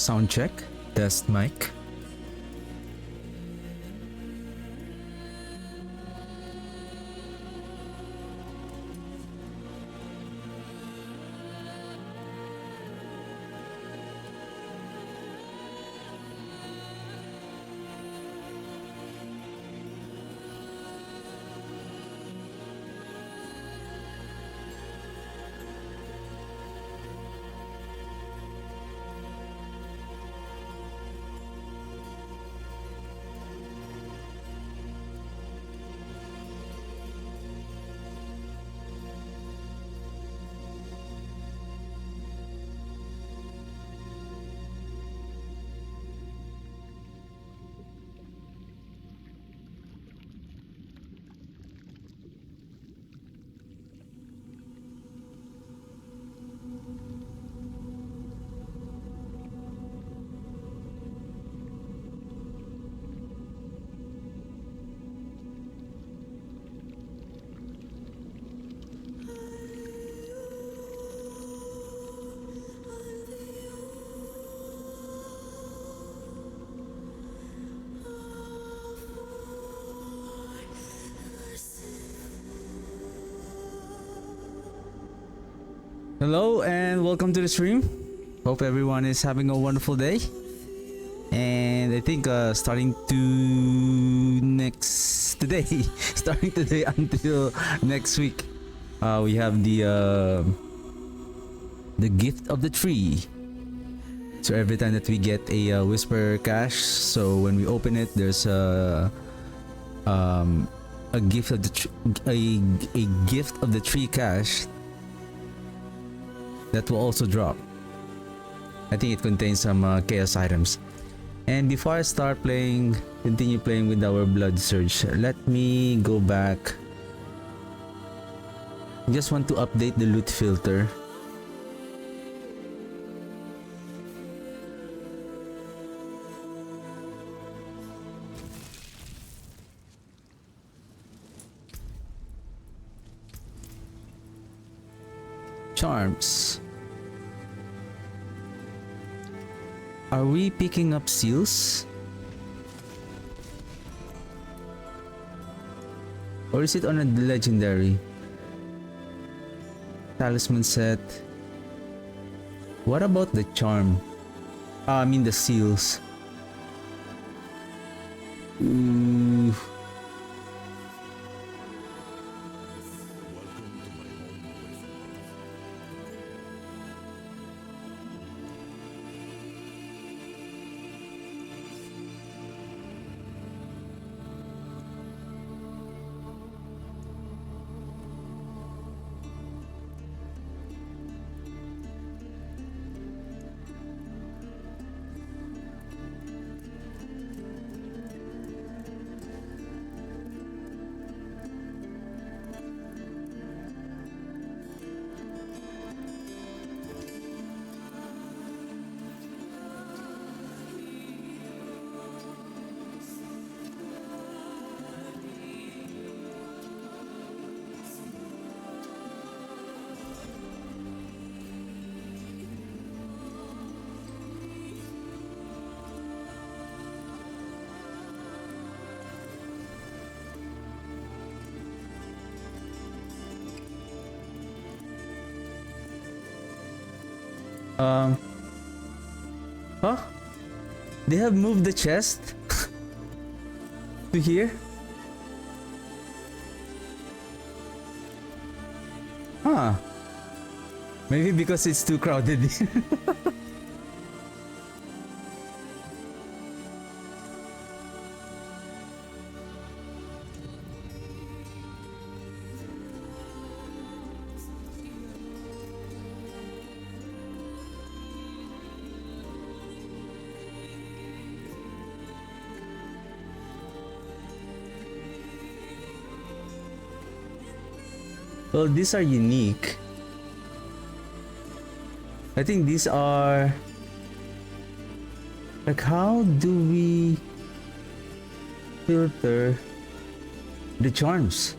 Sound check. Test mic. Hello and welcome to the stream. Hope everyone is having a wonderful day. And I think starting today until next week, we have the gift of the tree. So every time that we get a whisper cache, so when we open it, there's a gift of a gift of the tree cache that will also drop. I think it contains some chaos items. And before I start continue playing with our blood surge, let me go back. I just want to update the loot filter. Charms. Are we picking up seals? Or is it on a legendary? Talisman set. What about the charm? I mean the seals. Ooh. Huh? They have moved the chest to here? Huh. Maybe because it's too crowded. Well, these are unique. I think these are... Like, how do we filter the charms?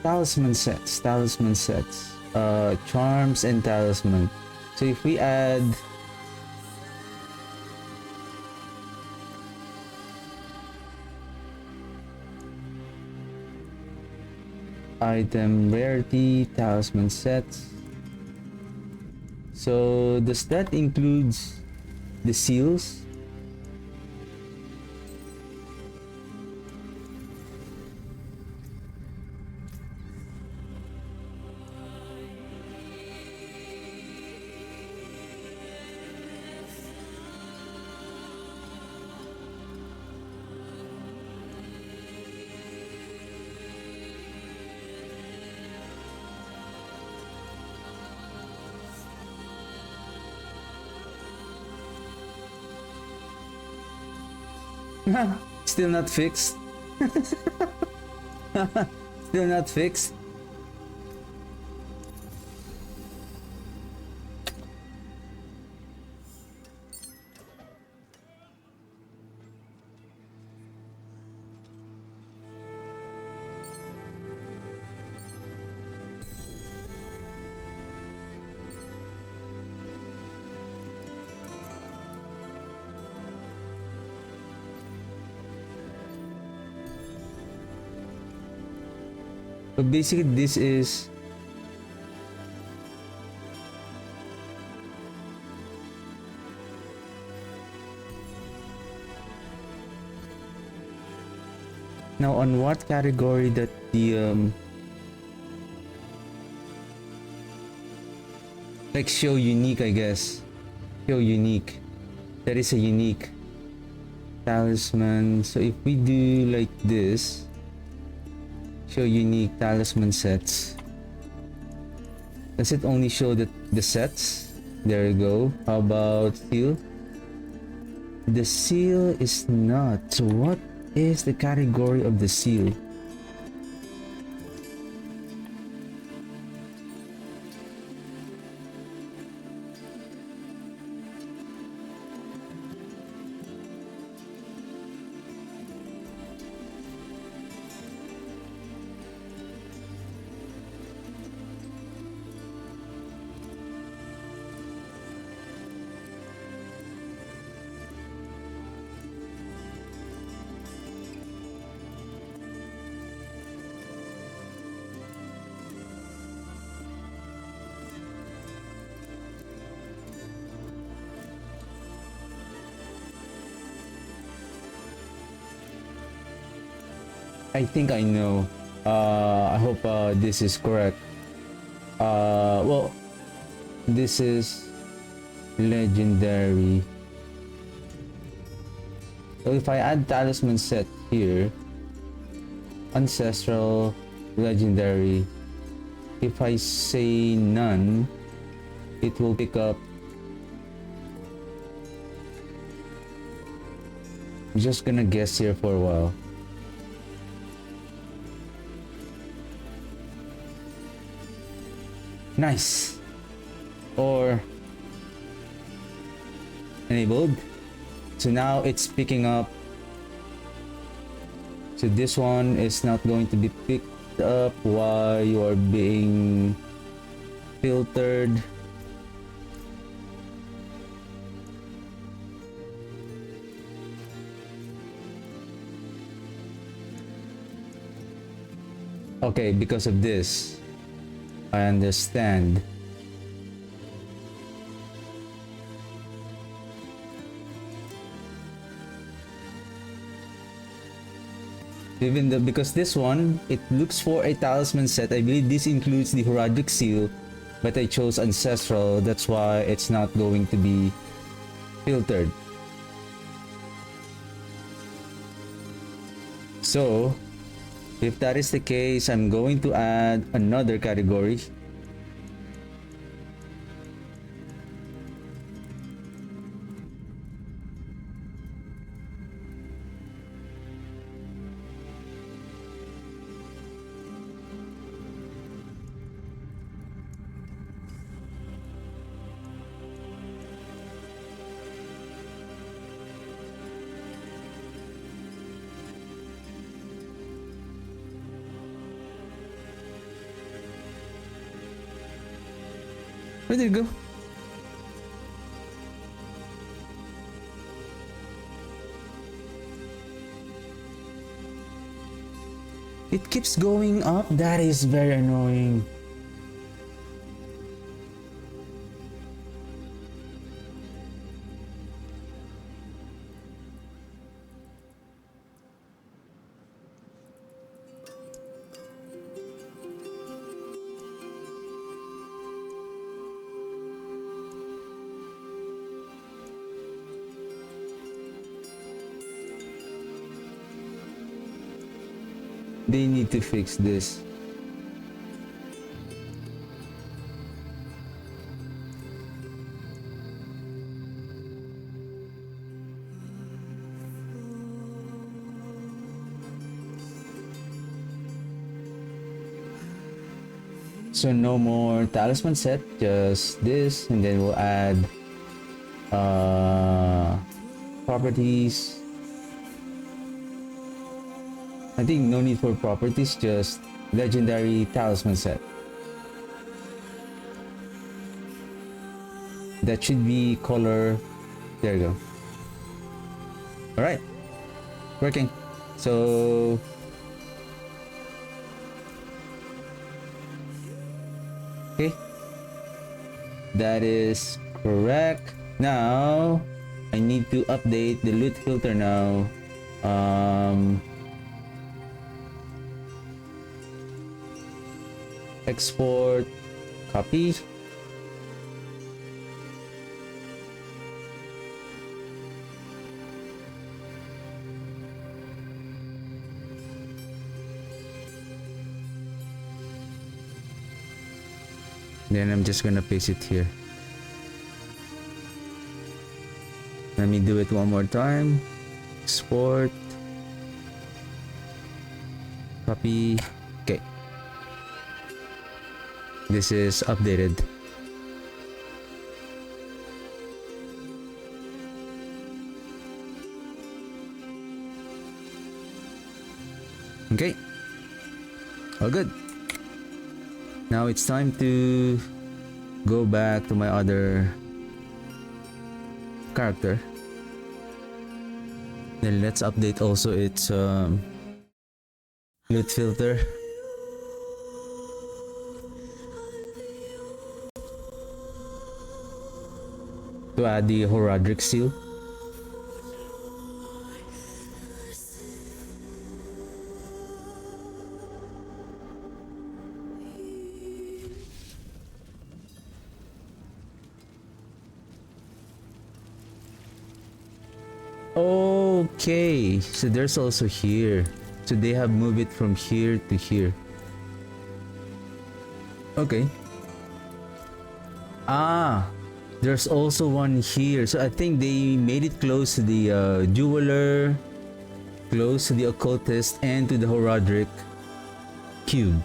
Talisman sets. Charms and talisman. So if we add item rarity, talisman sets. So does that includes the seals? Still not fixed. Still not fixed. But basically this is now on what category that the like show unique, I guess. Show unique. That is a unique talisman. So if we do like this, show unique talisman sets. Does it only show the sets? There you go. How about seal? The seal is not. So what is the category of the seal? I think I know. I hope this is correct. Well, this is legendary. So if I add talisman set here, ancestral, legendary. If I say none, it will pick up. I'm just gonna guess here for a while. Nice. Or enabled. So now it's picking up. So this one is not going to be picked up while you are being filtered. Okay, because of this. I understand. Even though, because this one, it looks for a talisman set. I believe this includes the heraldic seal, but I chose ancestral. That's why it's not going to be filtered. So, if that is the case, I'm going to add another category. Where did it go? It keeps going up. That is very annoying. They need to fix this. So no more talisman set, just this, and then we'll add properties. I think no need for properties, just legendary talisman set. That should be color. There you go. Alright. Working. So okay. That is correct. Now I need to update the loot filter now. Export, copy. Then I'm just gonna paste it here. Let me do it one more time. Export, copy. Okay. This is updated. Okay. All good. Now it's time to go back to my other character. Then let's update also its loot filter. To add the Horadric seal. Okay, so there's also here. So they have moved it from here to here. Okay. Ah, there's also one here. So I think they made it close to the jeweler, close to the occultist, and to the Horadric cube.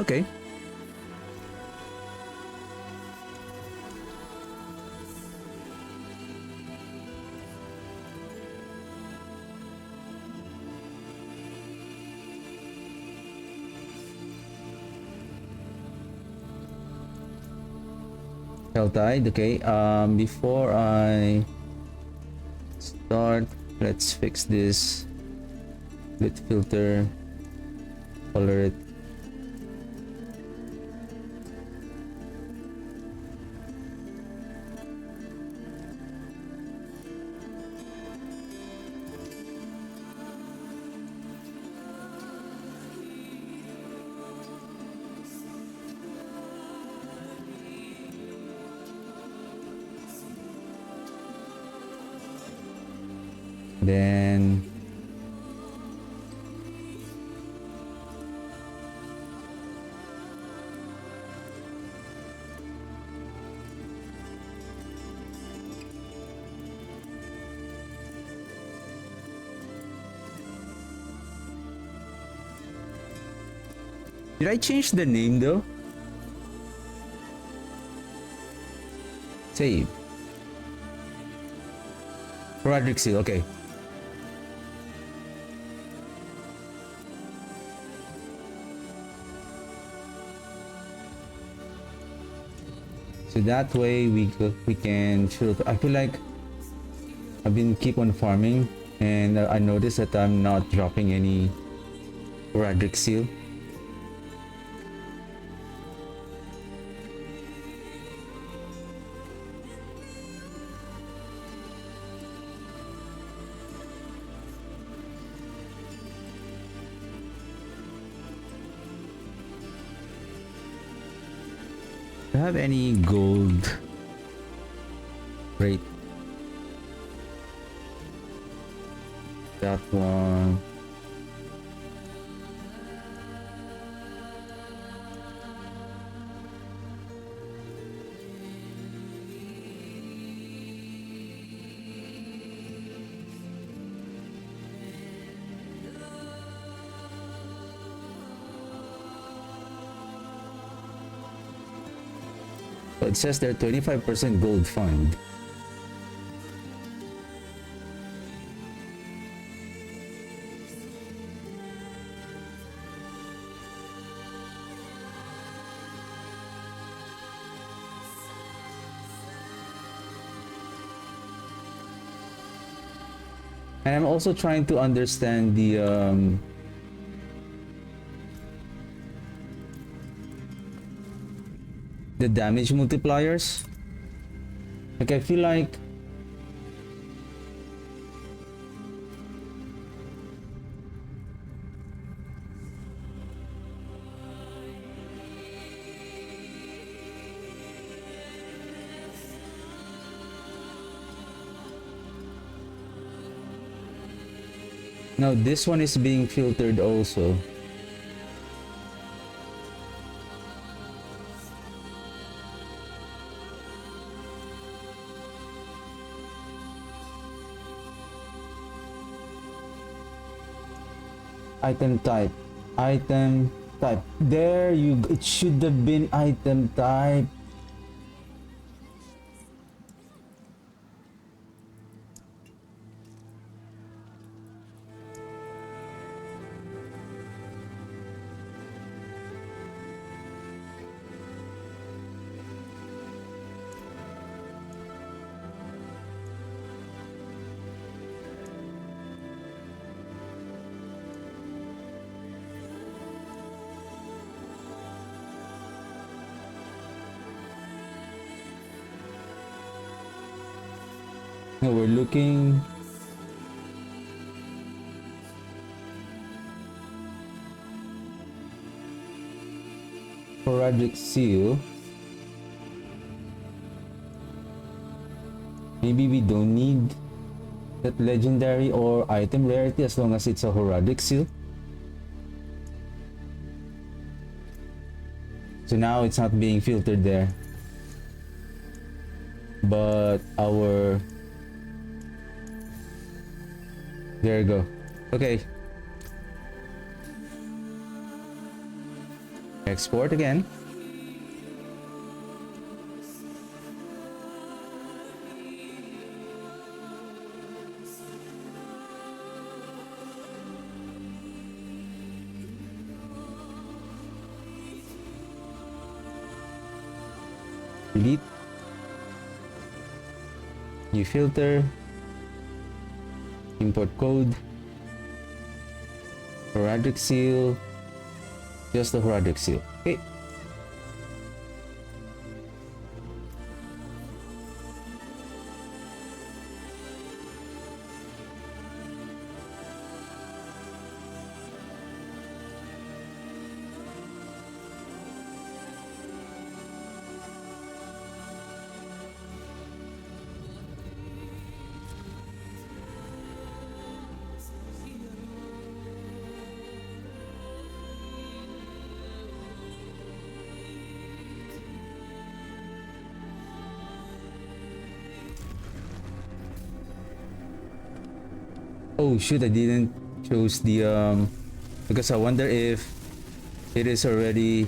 Okay. Tide. Okay, before I start, let's fix this lit filter, color it. Then did I change the name though? Save. Roderick Seal, okay. So that way we can filter. I feel like I've been keep on farming, and I noticed that I'm not dropping any Radric seal. Do you have any gold rate? That one. So it says there 25% gold fund. And I'm also trying to understand the damage multipliers. Like I feel like no, this one is being filtered also. Item type. Item type. There you go. It should have been item type. No, we're looking for Radric seal. Maybe we don't need that legendary or item rarity as long as it's a Heraldic seal. So now it's not being filtered there. But our... There you go. Okay. Export again. Delete. New filter. Import code. Heraldic seal. Just the Heraldic seal. Okay. Oh shoot, I didn't choose the because I wonder if it is already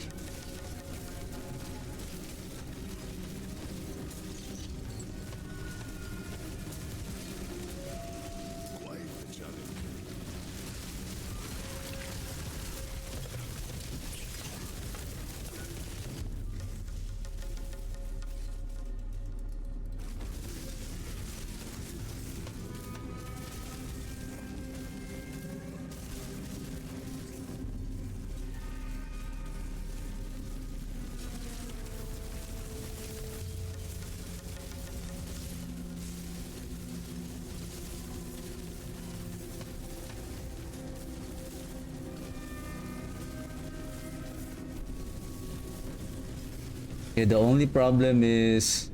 Yeah, the only problem is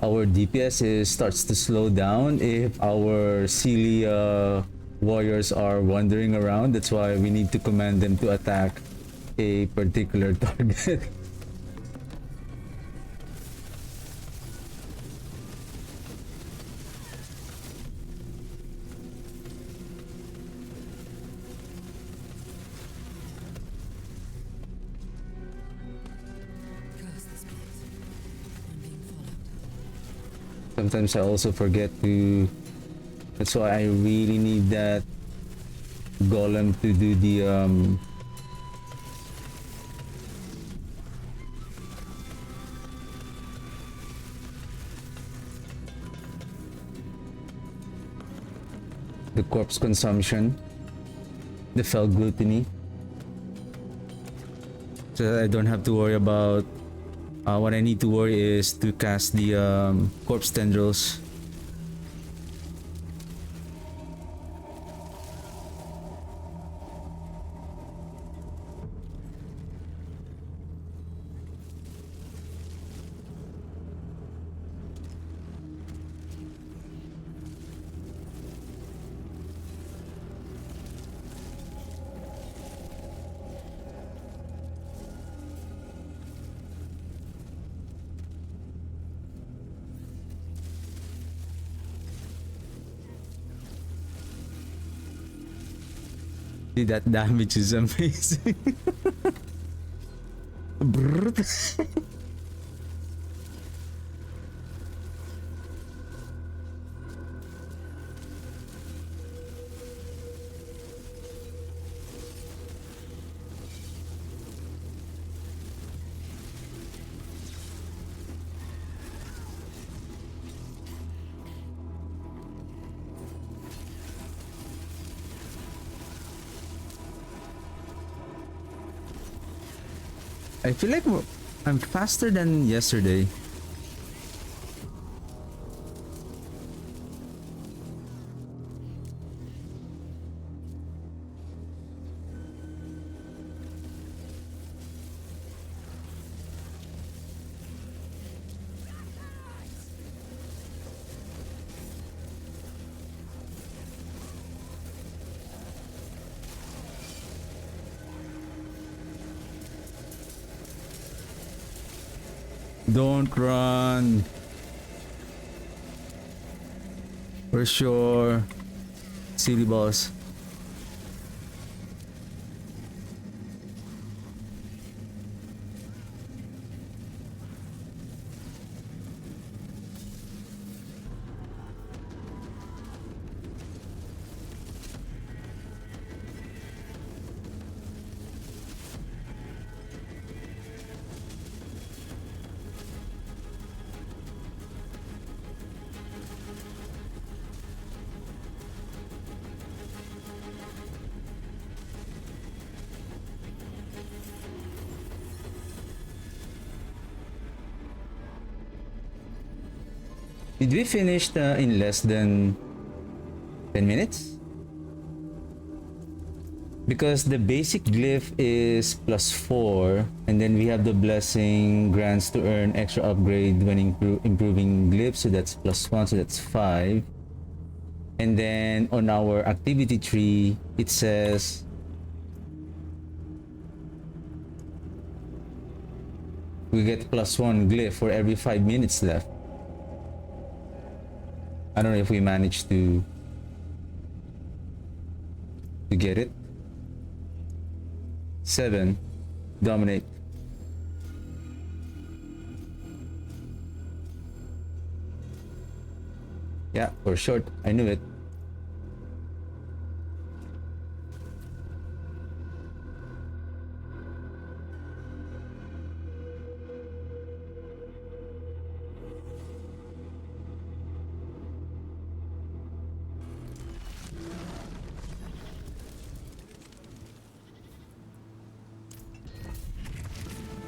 our DPS starts to slow down if our silly warriors are wandering around. That's why we need to command them to attack a particular target. Sometimes I also forget to. That's why I really need that golem to do the corpse consumption, the fell gluttony, so that I don't have to worry about. What I need to worry is to cast the corpse tendrils. That damage is amazing. I feel like I'm faster than yesterday. Don't run. For sure. Silly boss. Did we finish in less than 10 minutes? Because the basic glyph is +4, and then we have the blessing grants to earn extra upgrade when improving glyphs, so that's +1, so that's 5. And then on our activity tree, it says we get +1 glyph for every 5 minutes left. I don't know if we managed to get it. 7. Dominate. Yeah, for short. I knew it.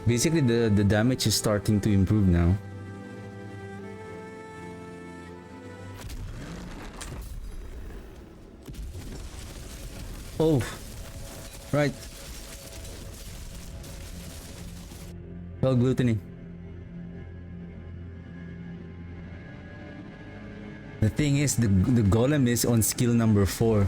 Basically, the damage is starting to improve now. Oh, right. Well, gluttony. The thing is, the golem is on skill number 4.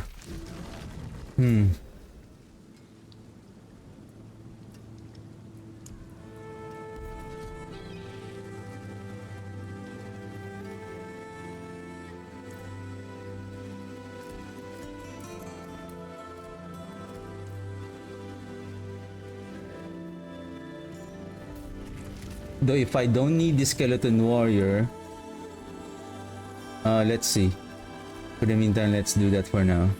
Though if I don't need the skeleton warrior, let's see. For the meantime, let's do that for now.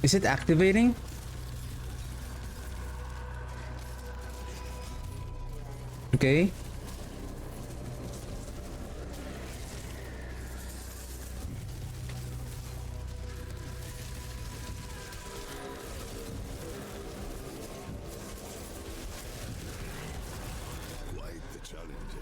Is it activating? Okay. Quite the challenge, eh?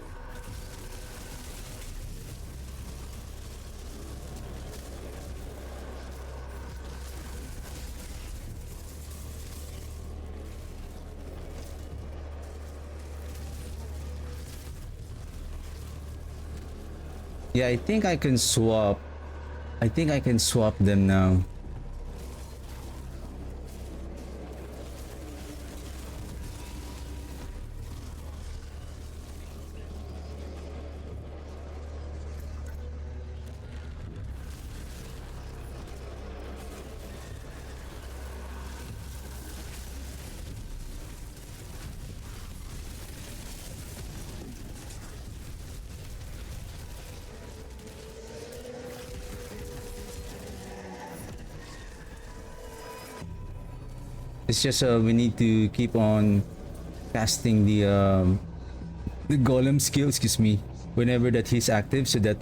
Yeah, I think I can swap. I think I can swap them now. It's just we need to keep on casting the golem skill, excuse me, whenever that he's active, so that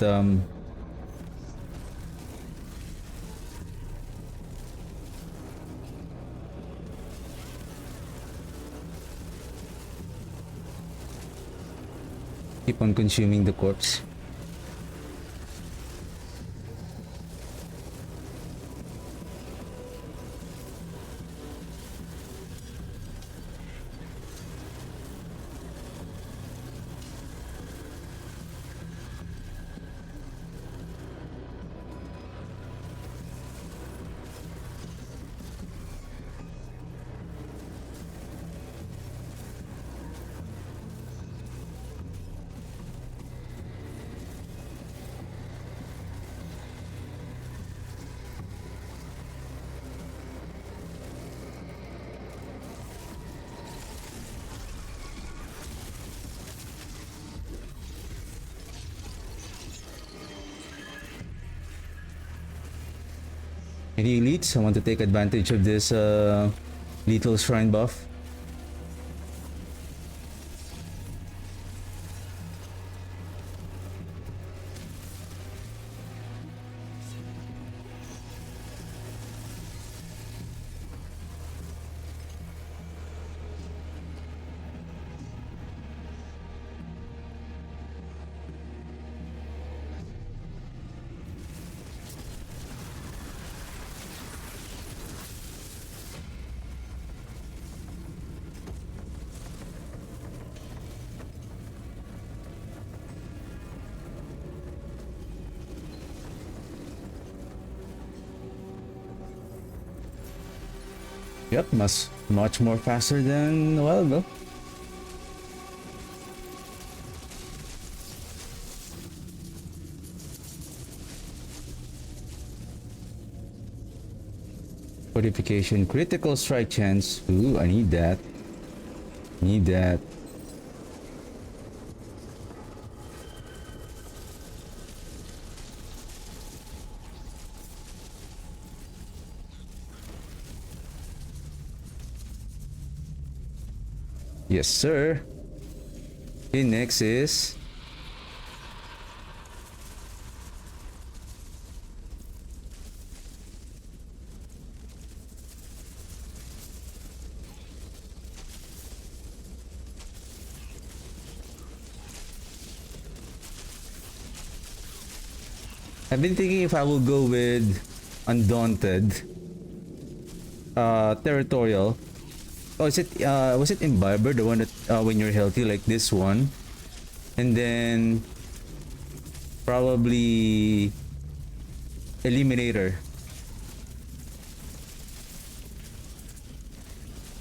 keep on consuming the corpse. Any elites? I want to take advantage of this lethal shrine buff. Yep, much more faster than a while ago. Fortification, critical strike chance. Ooh, I need that. Need that. Yes, sir. Okay, next is I've been thinking if I will go with Undaunted, Territorial. Oh, is it was it Imbiber, the one that when you're healthy like this one, and then probably Eliminator.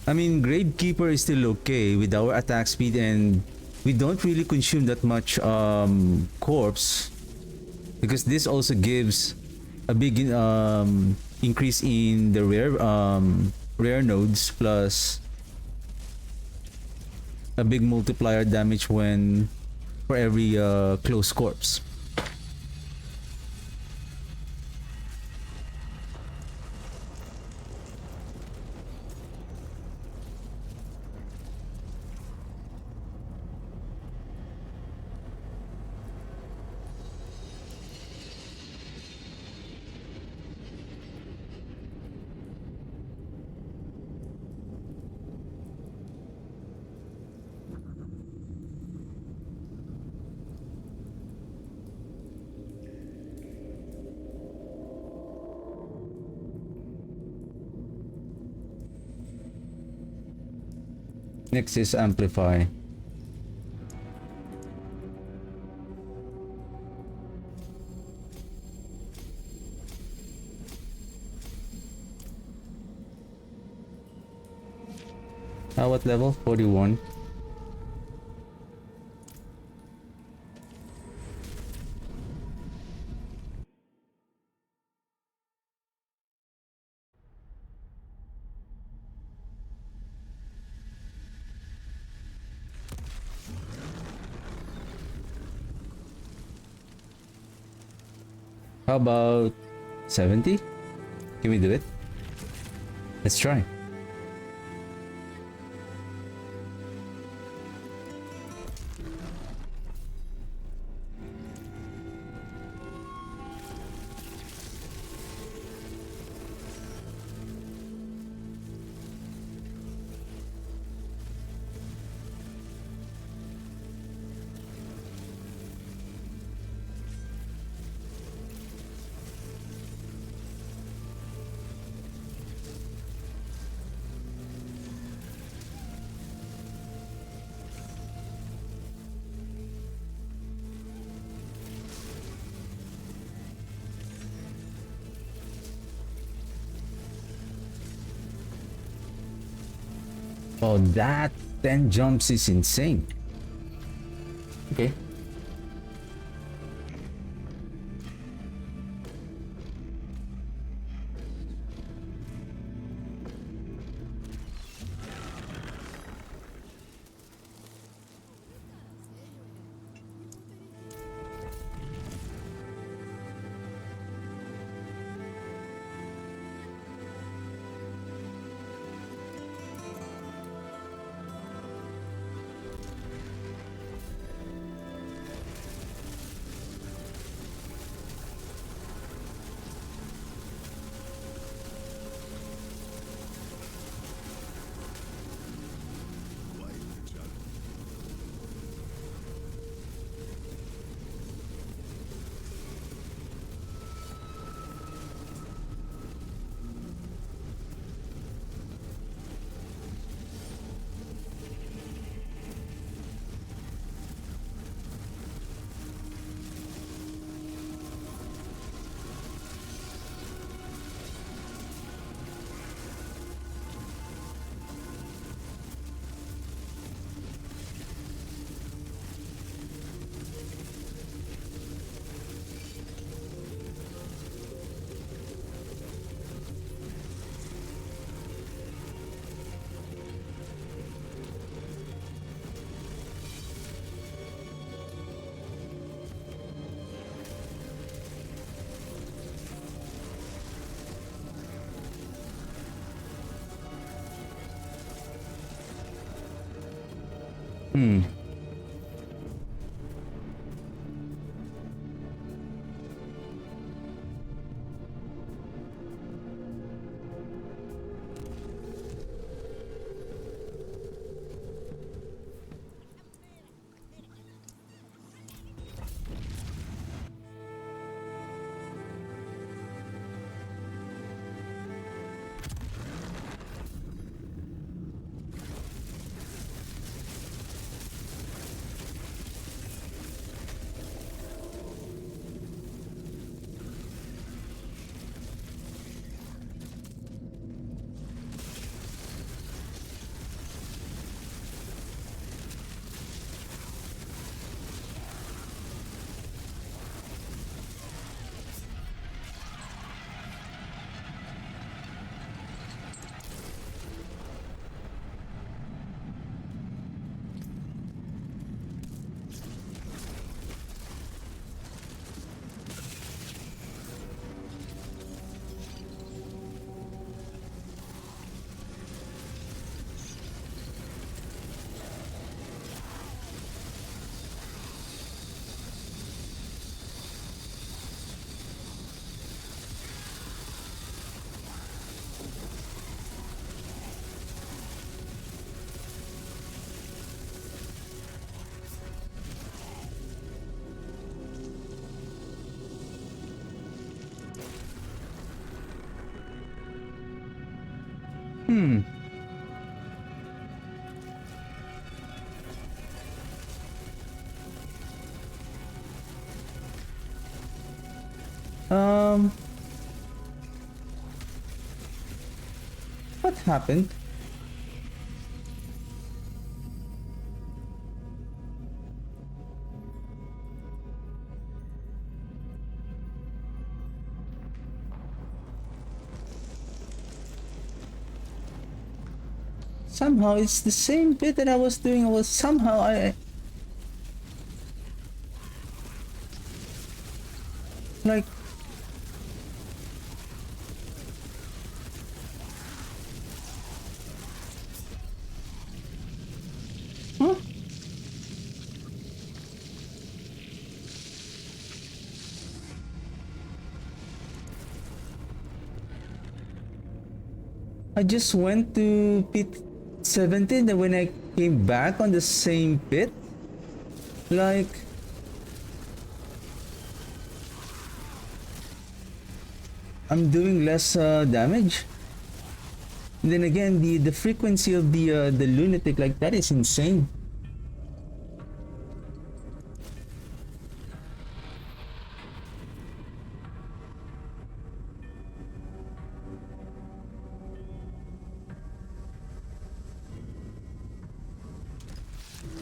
I mean, Gravekeeper is still okay with our attack speed, and we don't really consume that much corpse because this also gives a big increase in the rare nodes plus a big multiplier damage when for every close corpse. Next is Amplify. What level? 41. How about 70? Can we do it? Let's try. Oh, that 10 jumps is insane. Okay. Hmm. Hmm. Um. What happened? Somehow it's the same bit that I was doing. I was somehow I like. Huh? I just went to pit 17 and when I came back on the same pit, like I'm doing less damage. And then again, the frequency of the lunatic like that is insane.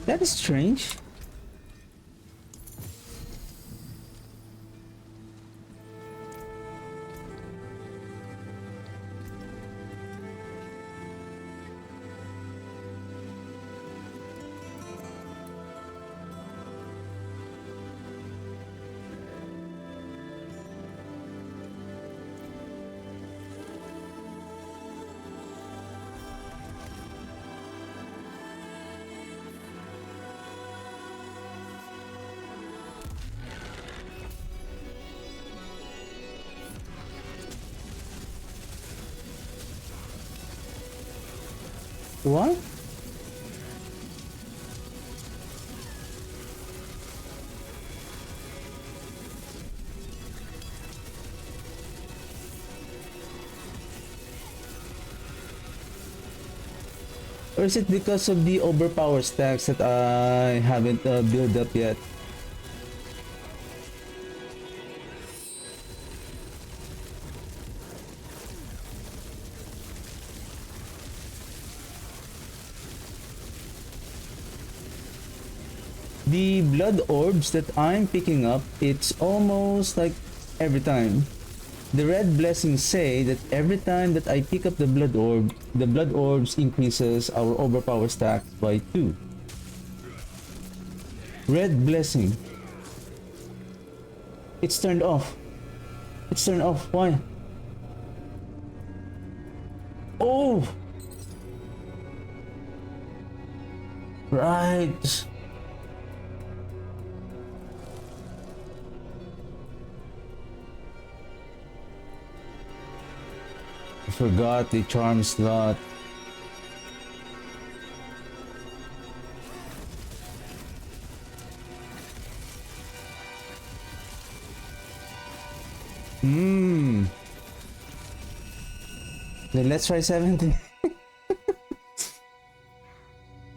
That is strange. What? Or is it because of the overpower stacks that I haven't built up yet? The blood orbs that I'm picking up, it's almost like every time. The red blessings say that every time that I pick up the blood orbs increases our overpower stacks by 2. Red blessing. It's turned off. It's turned off. Why? Oh! Right. I forgot the charm slot. Hmm. Then let's try 70.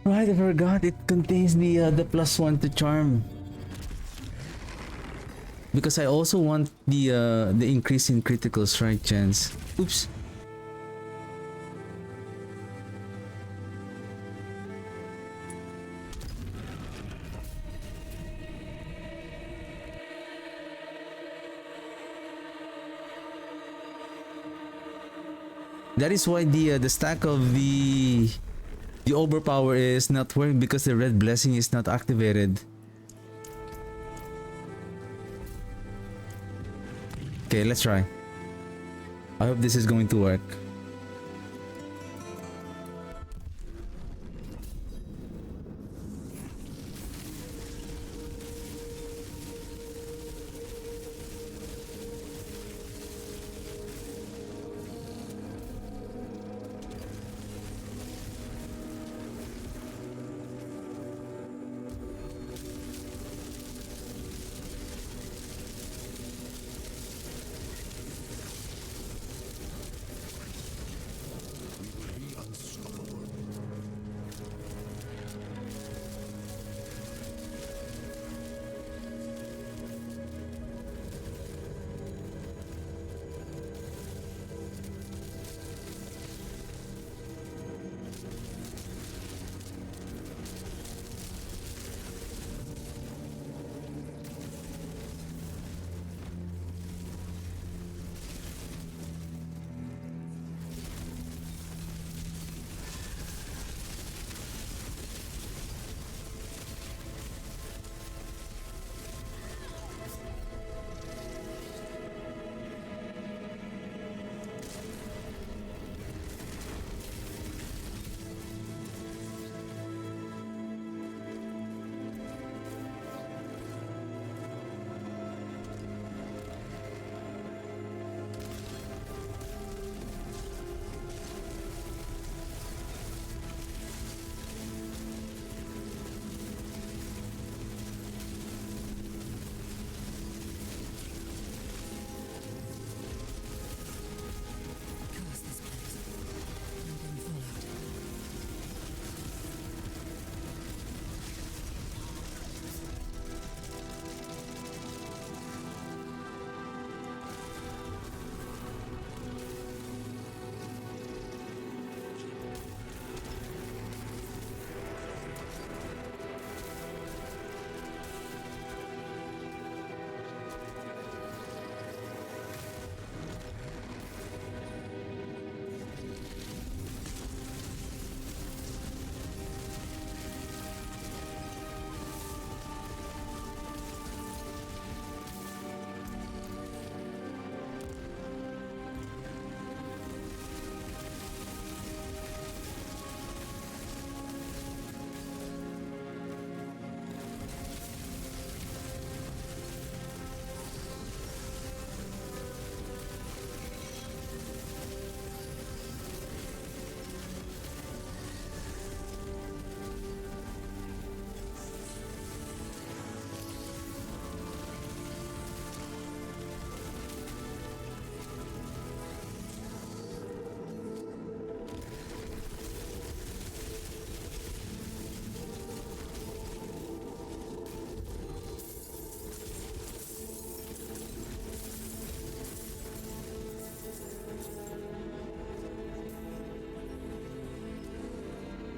Right, I forgot it contains the +1 to charm. Because I also want the increase in critical strike chance. Oops. That is why the stack of the overpower is not working, because the red blessing is not activated. Okay, let's try. I hope this is going to work.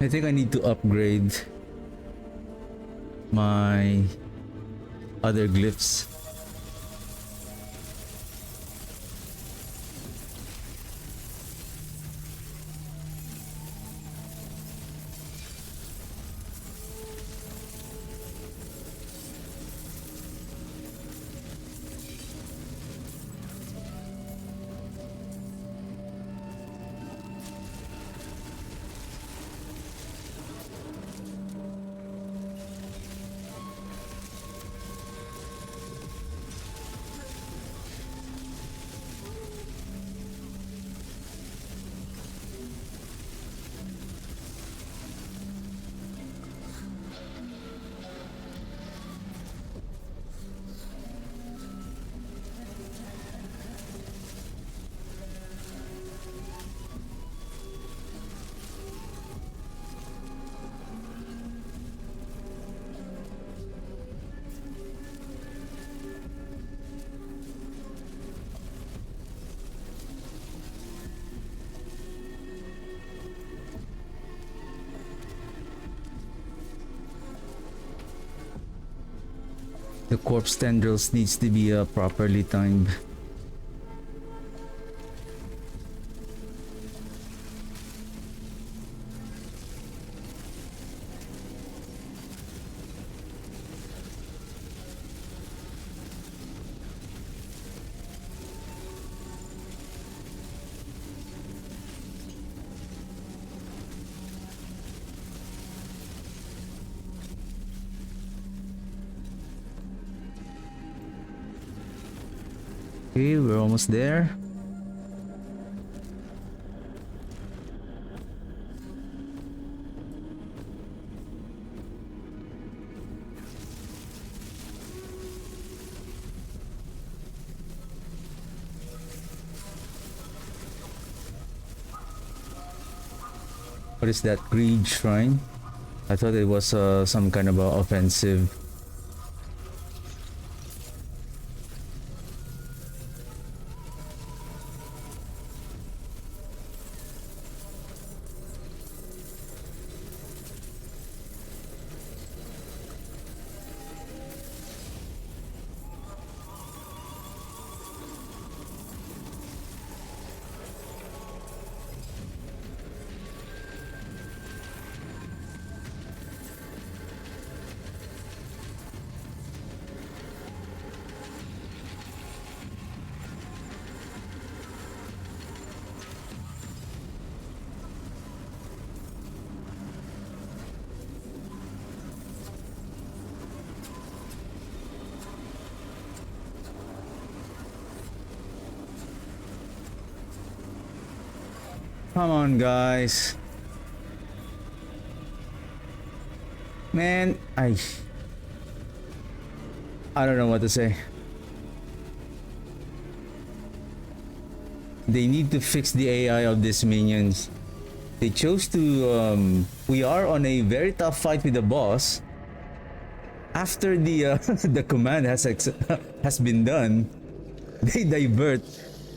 I think I need to upgrade my other glyphs. The corpse tendrils needs to be properly timed. Okay, we're almost there. What is that greed shrine? I thought it was some kind of offensive. Come on, guys. Man, I don't know what to say. They need to fix the AI of these minions. They chose to we are on a very tough fight with the boss. After the the command has been done, they divert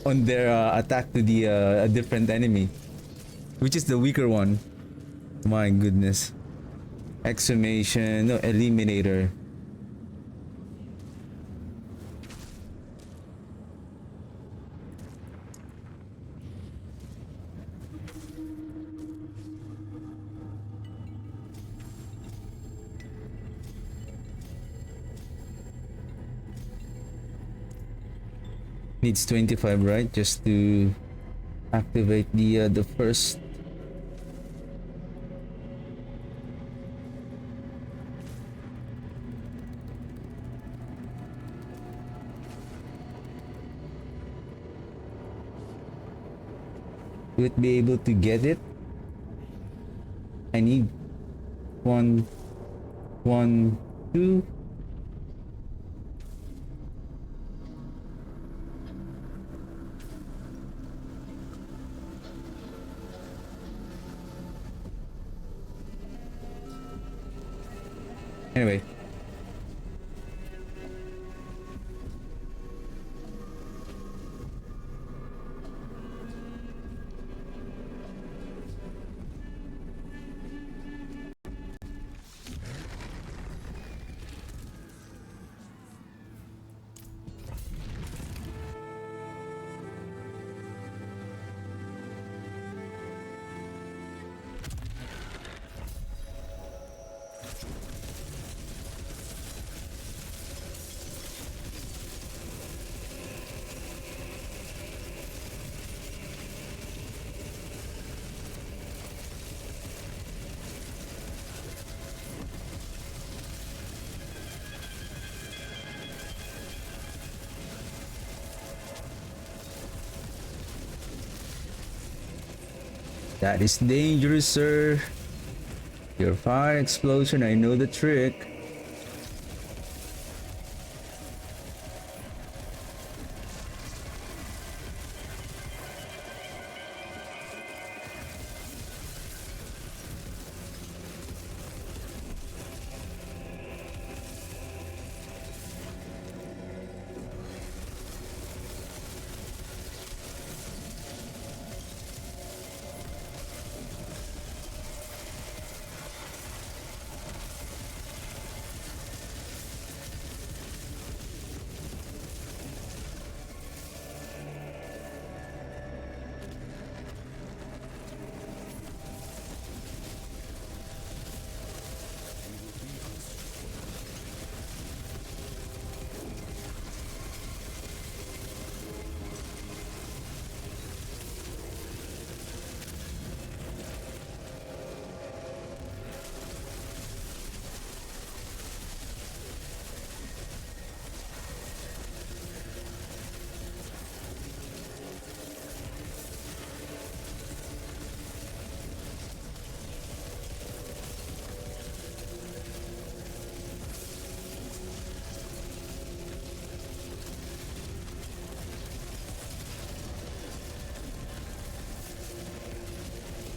on their attack to the a different enemy, which is the weaker one. My goodness. Exclamation, no, eliminator. Needs 25, right? Just to activate the first. Will it be able to get it? I need 1, 1, 2. Anyway. That is dangerous, sir. Your fire explosion, I know the trick.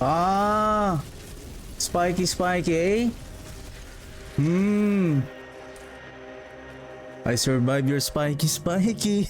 Ah, spiky, spiky, eh? Hmm. I survived your spiky, spiky.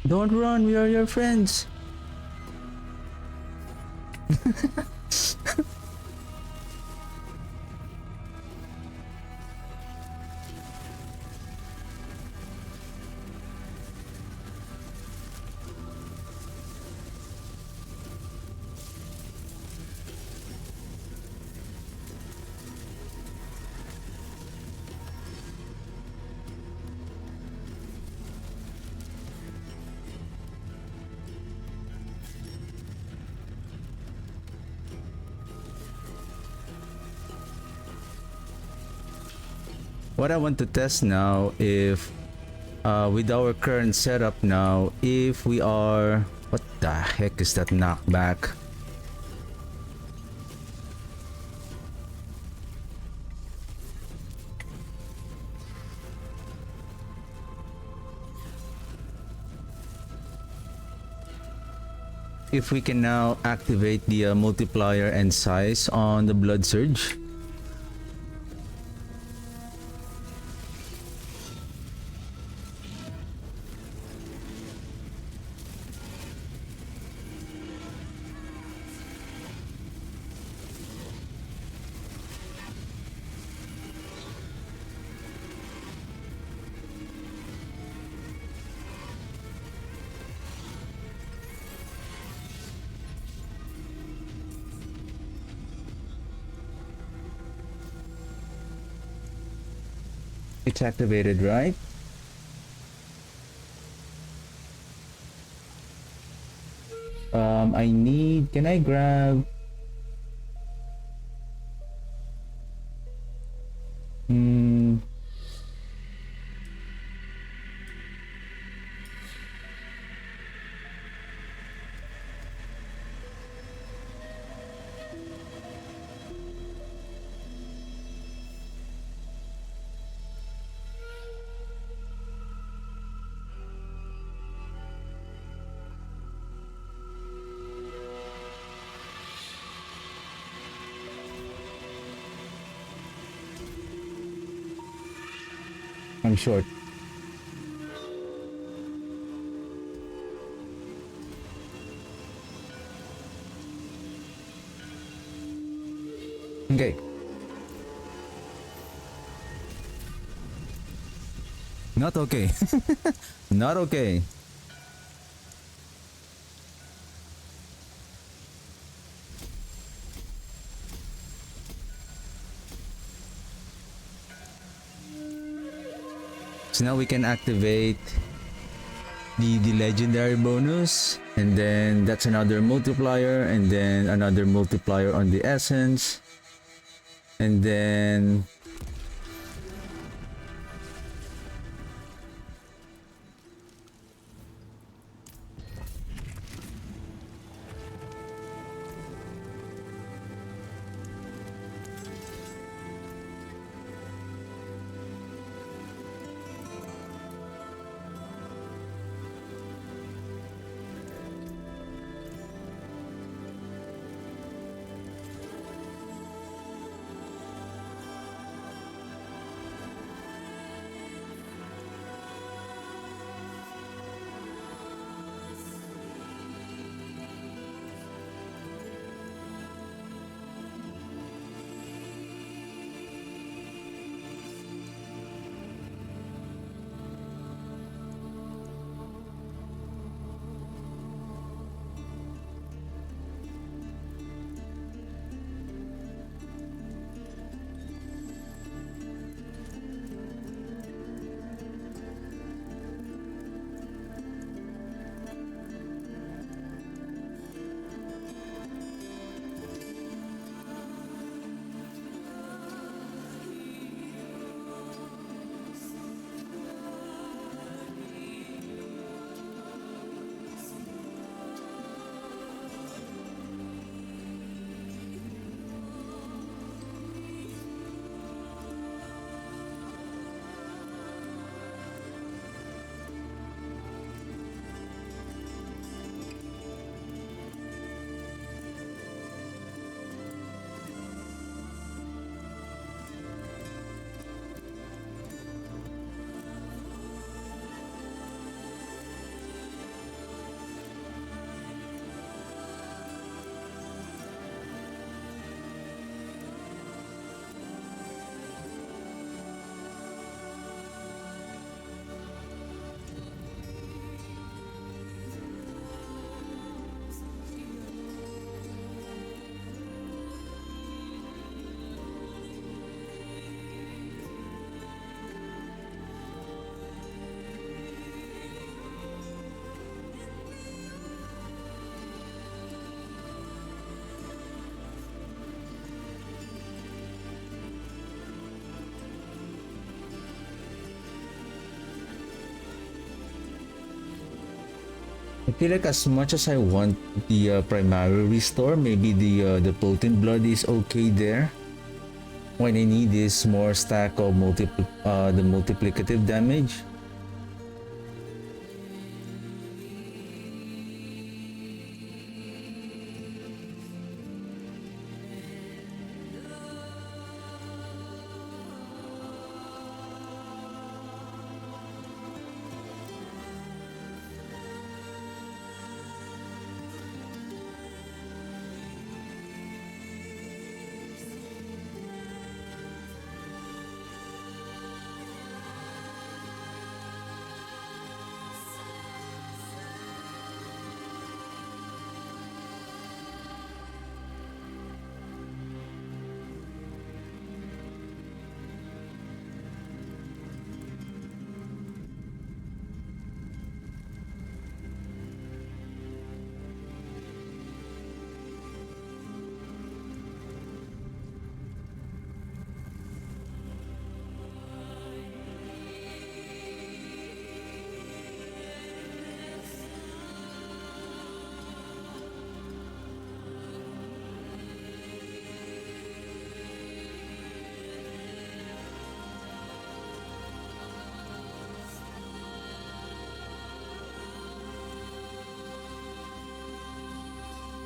Don't run, we are your friends. What I want to test now, if with our current setup now, if we are... What the heck is that knockback? If we can now activate the multiplier and size on the blood surge. It's activated, right? I need... Can I grab... Hmm... I'm short. Okay. Not okay. Not okay. So now we can activate the legendary bonus, and then that's another multiplier, and then another multiplier on the essence, and then I feel like as much as I want the primary restore, maybe the potent blood is okay there. What I need is more stack of the multiplicative damage.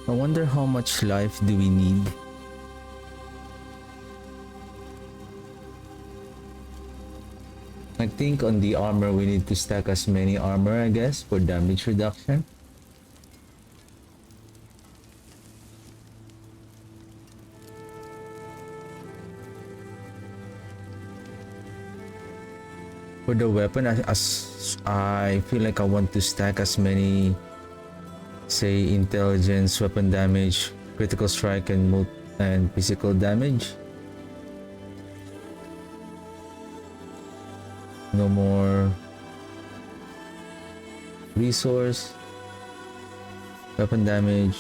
I wonder how much life do we need? I think on the armor we need to stack as many armor, I guess, for damage reduction. For the weapon, as I feel like I want to stack as many, say, intelligence, weapon damage, critical strike, and physical damage. No more resource, weapon damage.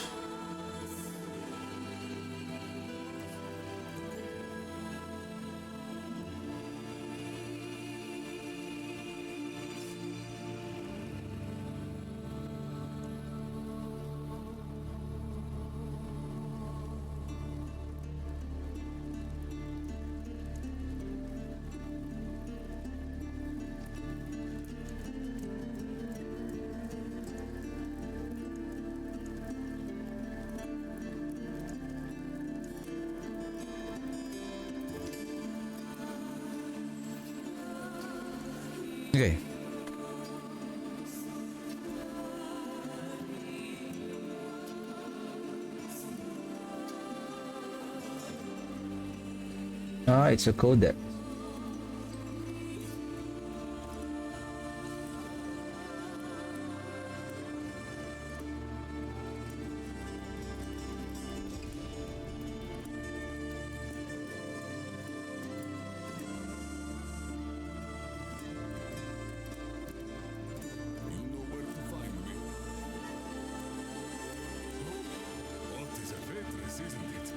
Okay. Ah, it's a codec. You know where to find me. Oh, what is a waitress, isn't it?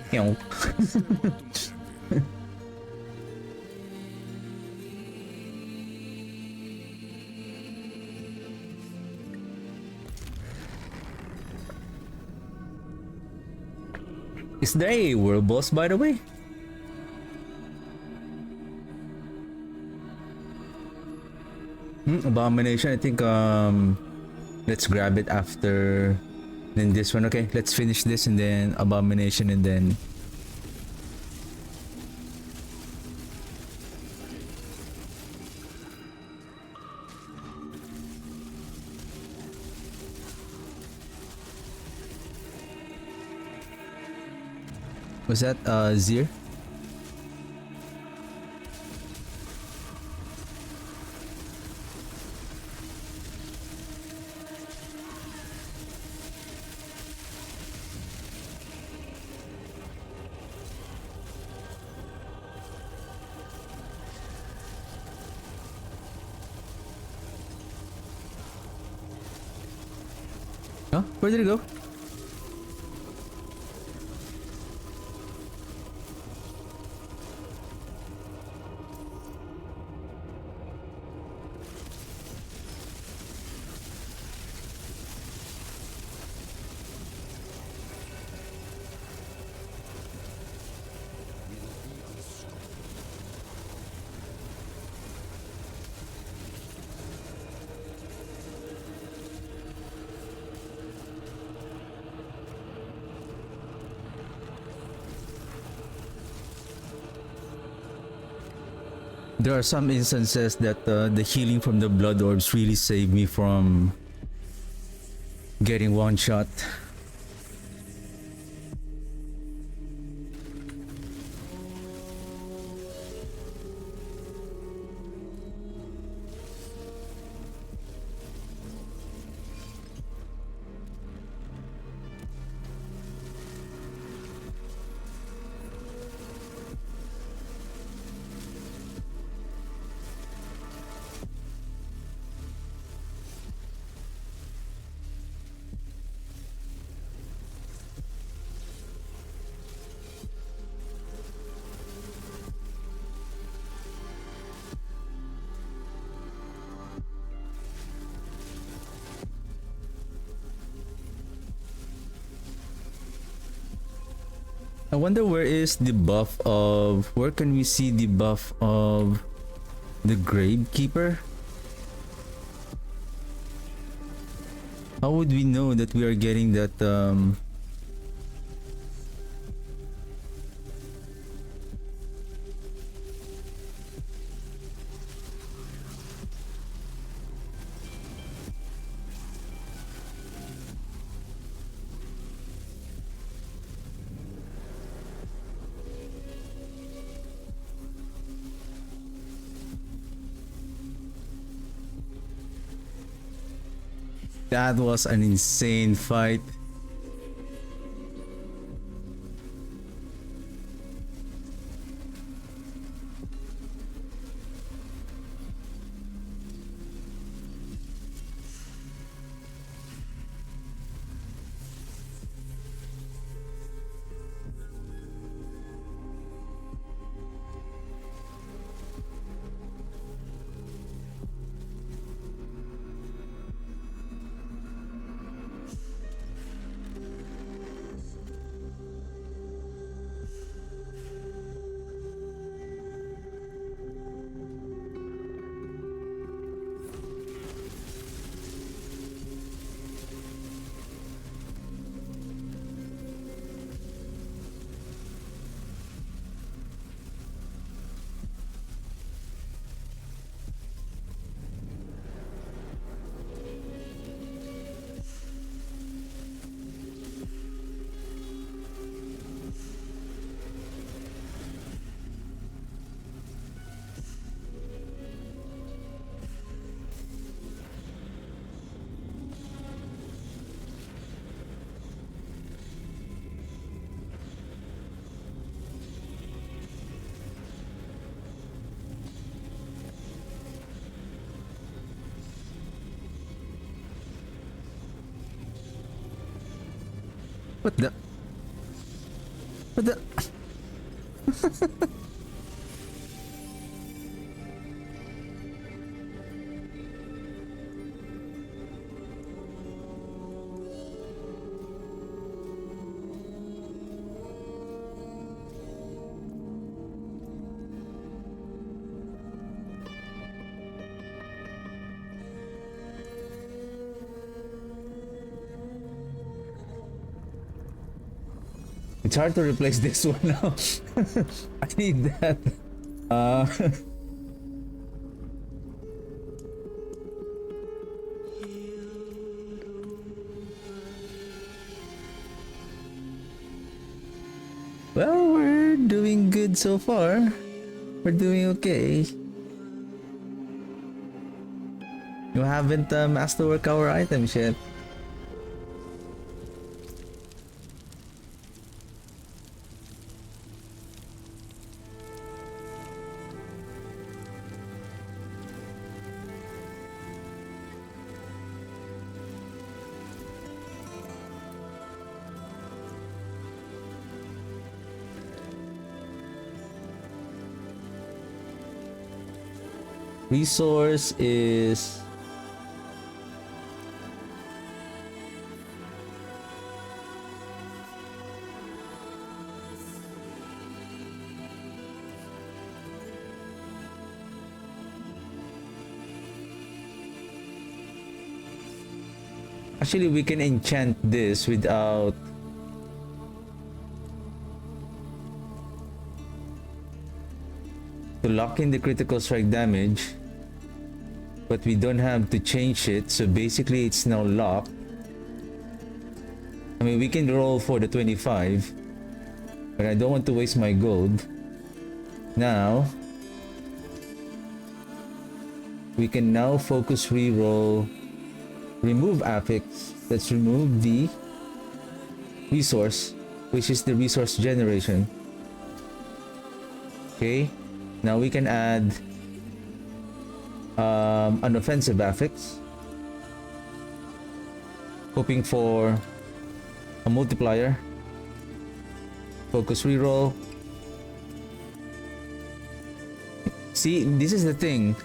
Meow. Is there a world boss, by the way? Abomination. I think let's grab it after then this one. Okay, let's finish this and then abomination and then Was that Zir? Huh? Where did it go? There are some instances that the healing from the blood orbs really saved me from getting one shot. I wonder where is the buff of... Where can we see the buff of the Gravekeeper? How would we know that we are getting that That was an insane fight. What the? What the? It's hard to replace this one now. I need that. Well, doing good so far. We're doing okay. You haven't masterwork our items yet. Resource is actually we can enchant this without to lock in the critical strike damage, but we don't have to change it, so basically it's now locked. I mean, we can roll for the 25, but I don't want to waste my gold. Now we can now focus reroll, remove affix. Let's remove the resource, which is the resource generation. Okay, now we can add an offensive affix, hoping for a multiplier. Focus reroll. See, this is the thing.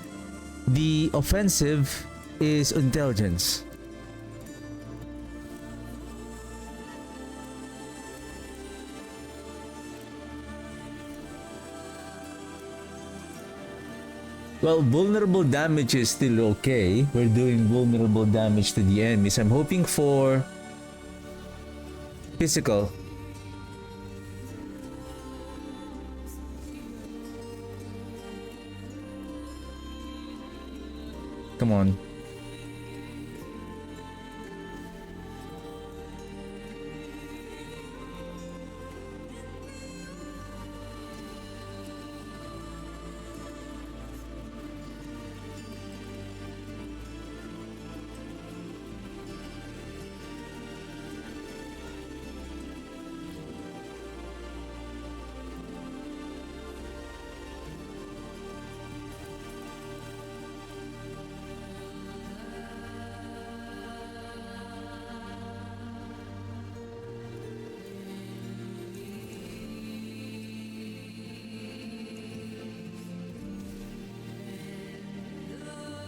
The offensive is intelligence. Well, vulnerable damage is still okay. We're doing vulnerable damage to the enemies. I'm hoping for physical. Come on.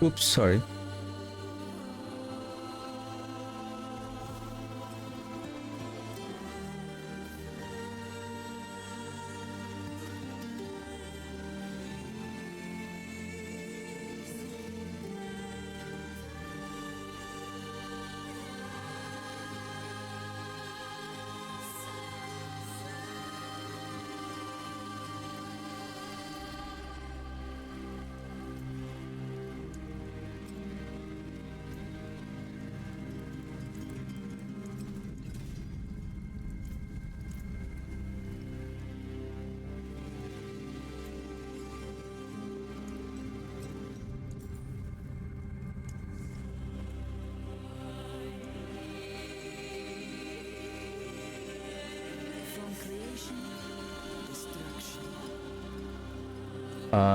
Oops, sorry.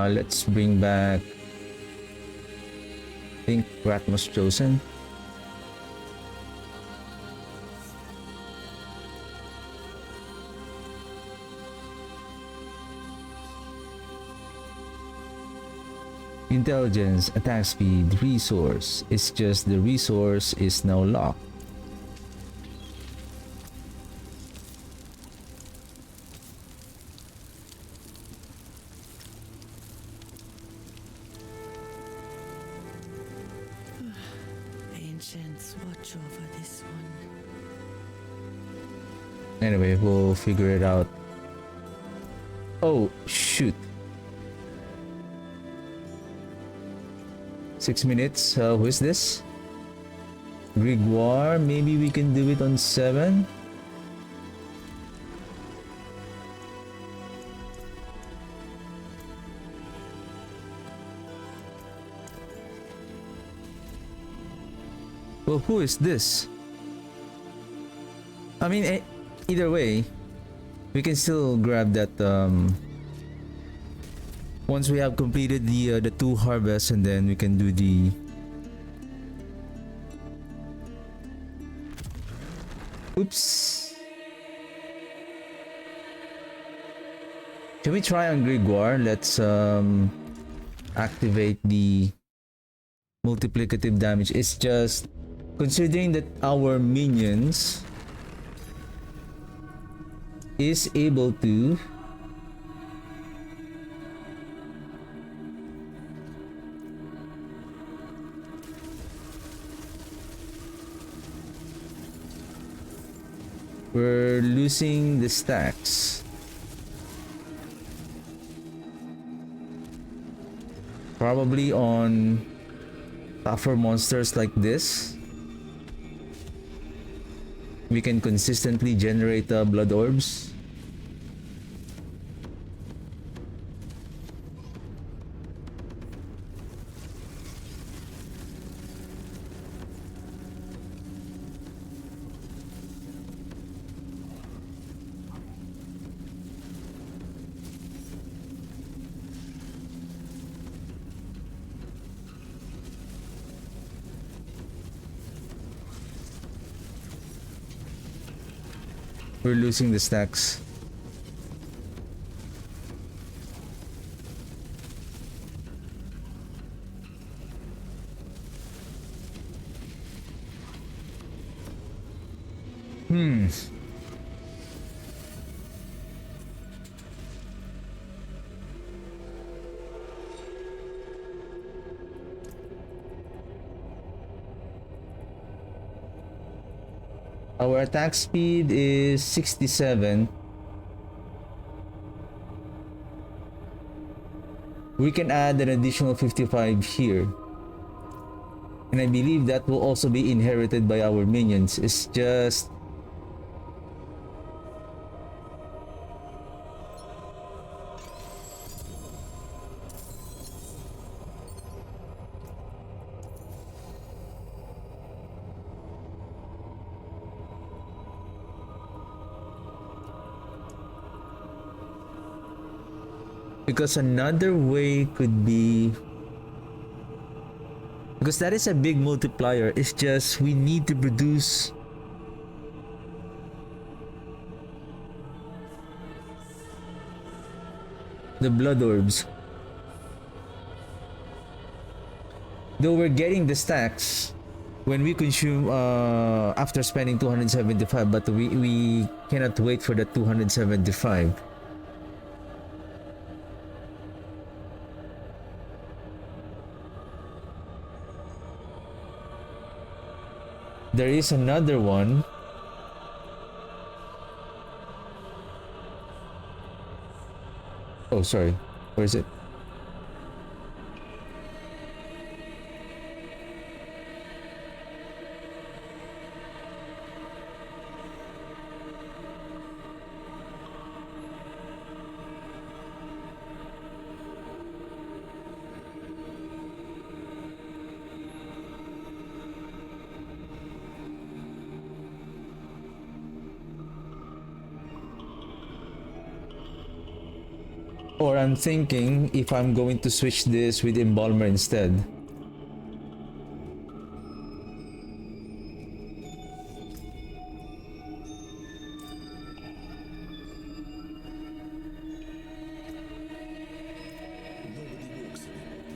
Let's bring back, I think, Ratmus Chosen. Intelligence, attack speed, resource. It's just the resource is now locked. Ancients watch over this one. Anyway, we'll figure it out. Oh, shoot. 6 minutes. Who is this? Grigor. Maybe we can do it on 7. Well, who is this? I mean, either way, we can still grab that once we have completed the 2 harvests, and then we can do the oops. Can we try on Grimoire? Let's activate the multiplicative damage. It's just considering that our minions is able to we're losing the stacks. Probably on tougher monsters like this, we can consistently generate blood orbs. We're losing the stacks. Our attack speed is 67. We can add an additional 55 here. And I believe that will also be inherited by our minions. It's just because another way could be, because that is a big multiplier. It's just we need to produce the blood orbs. Though we're getting the stacks when we consume after spending 275, but we cannot wait for the 275. There is another one. Oh, sorry. Where is it? Or I'm thinking if I'm going to switch this with Embalmer instead. Nobody walks anymore.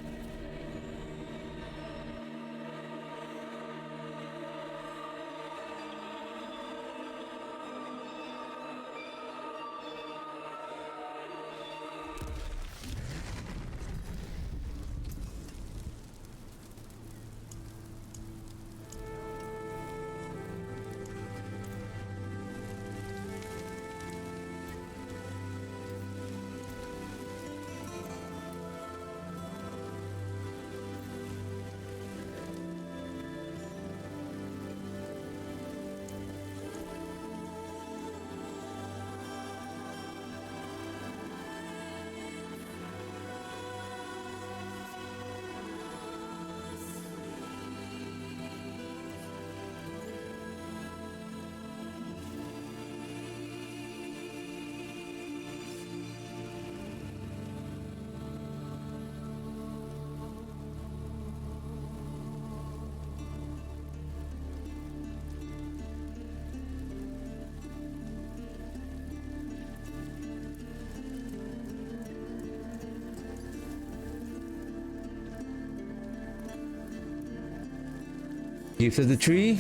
Gift of the tree.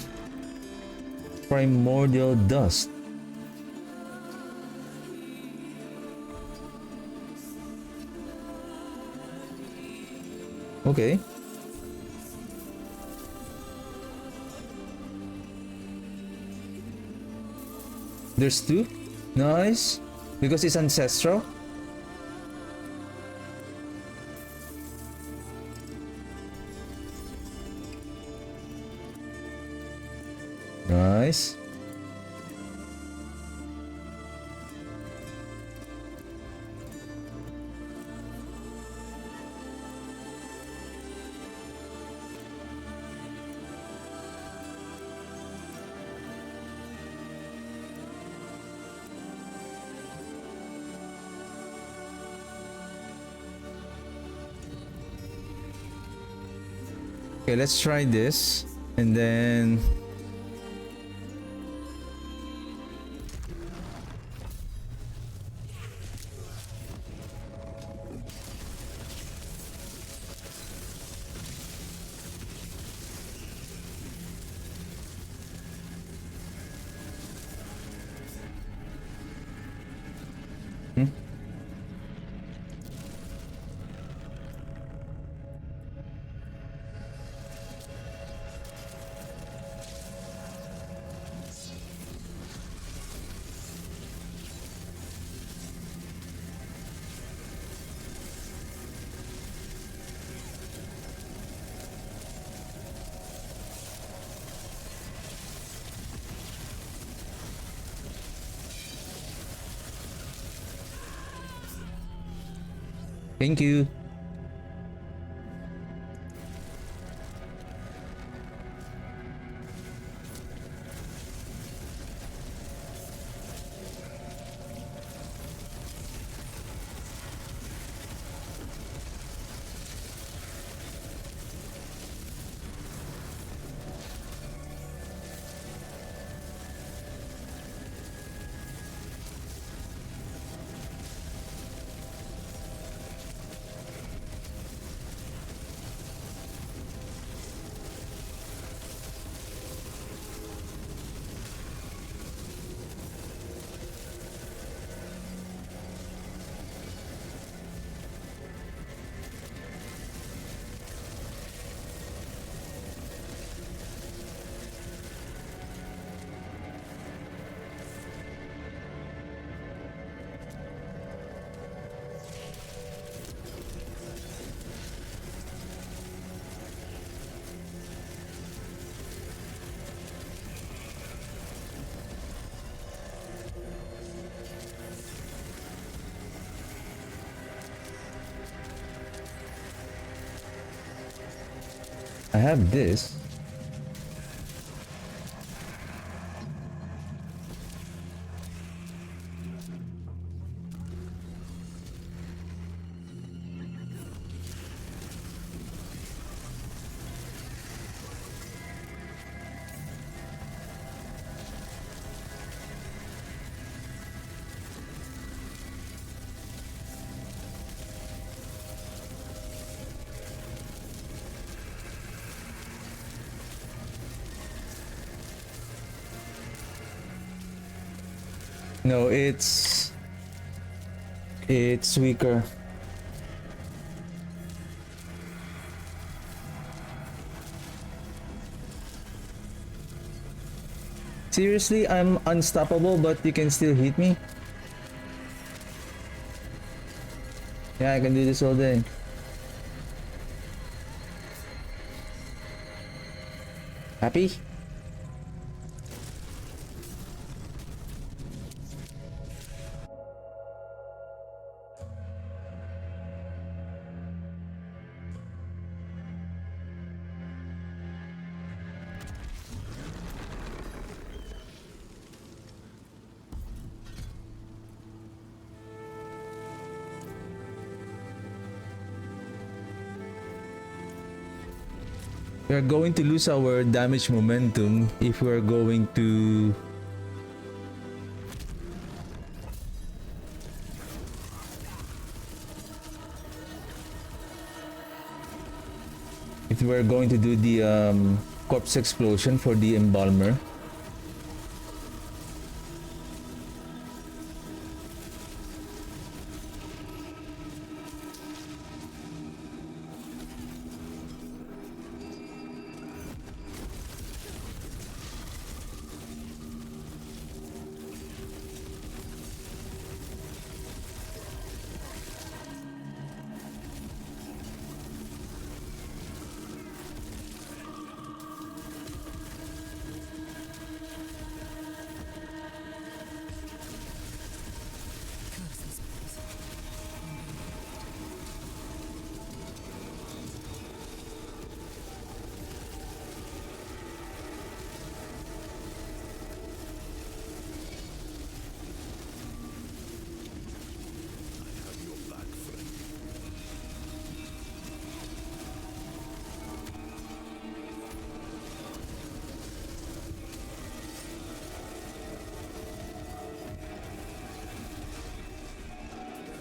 Primordial dust. Okay. There's two. Nice. Because it's ancestral. Nice. Okay, let's try this and then thank you. I have this. No, it's weaker. Seriously, I'm unstoppable, but you can still hit me? Yeah, I can do this all day. Happy? We are going to lose our damage momentum if we are going to do the corpse explosion for the embalmer.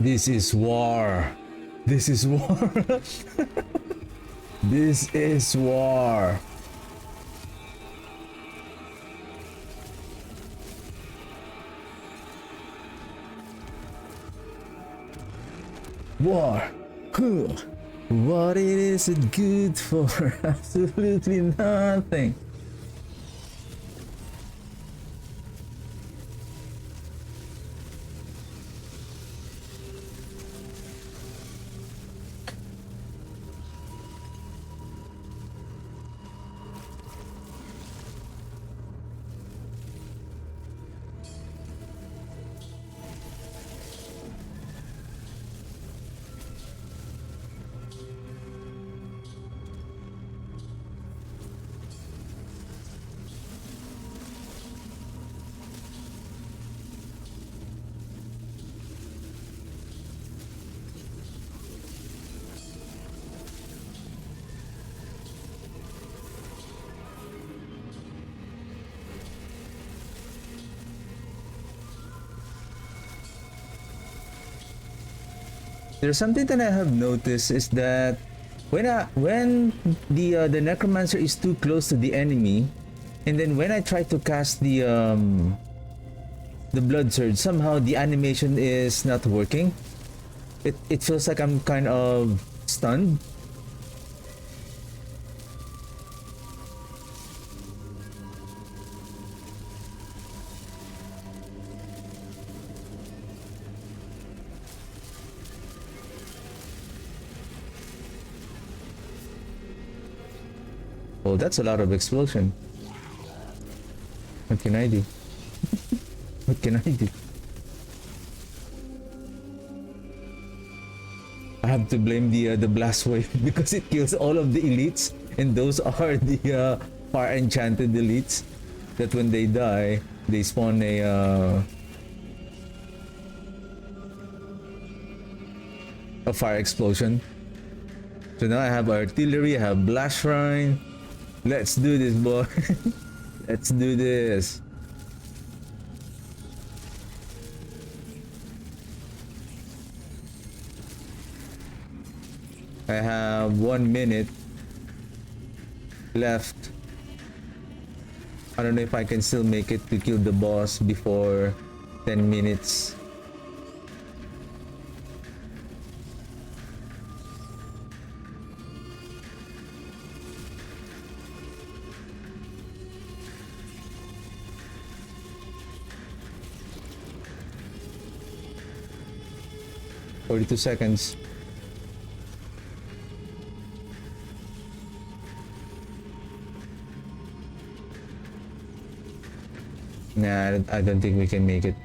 This is war. This is war. This is war. War. Huh. What is it good for? Absolutely nothing. There's something that I have noticed is that when the necromancer is too close to the enemy, and then when I try to cast the blood surge, somehow the animation is not working. It feels like I'm kind of stunned. Oh, that's a lot of explosion. What can I do? What can I do? I have to blame the blast wave because it kills all of the elites, and those are the fire enchanted elites that when they die, they spawn a fire explosion. So now I have artillery, I have blast shrine. Let's do this, boy. Let's do this. I have 1 minute left. I don't know if I can still make it to kill the boss before 10 minutes. "42 seconds. Nah, I don't think we can make it.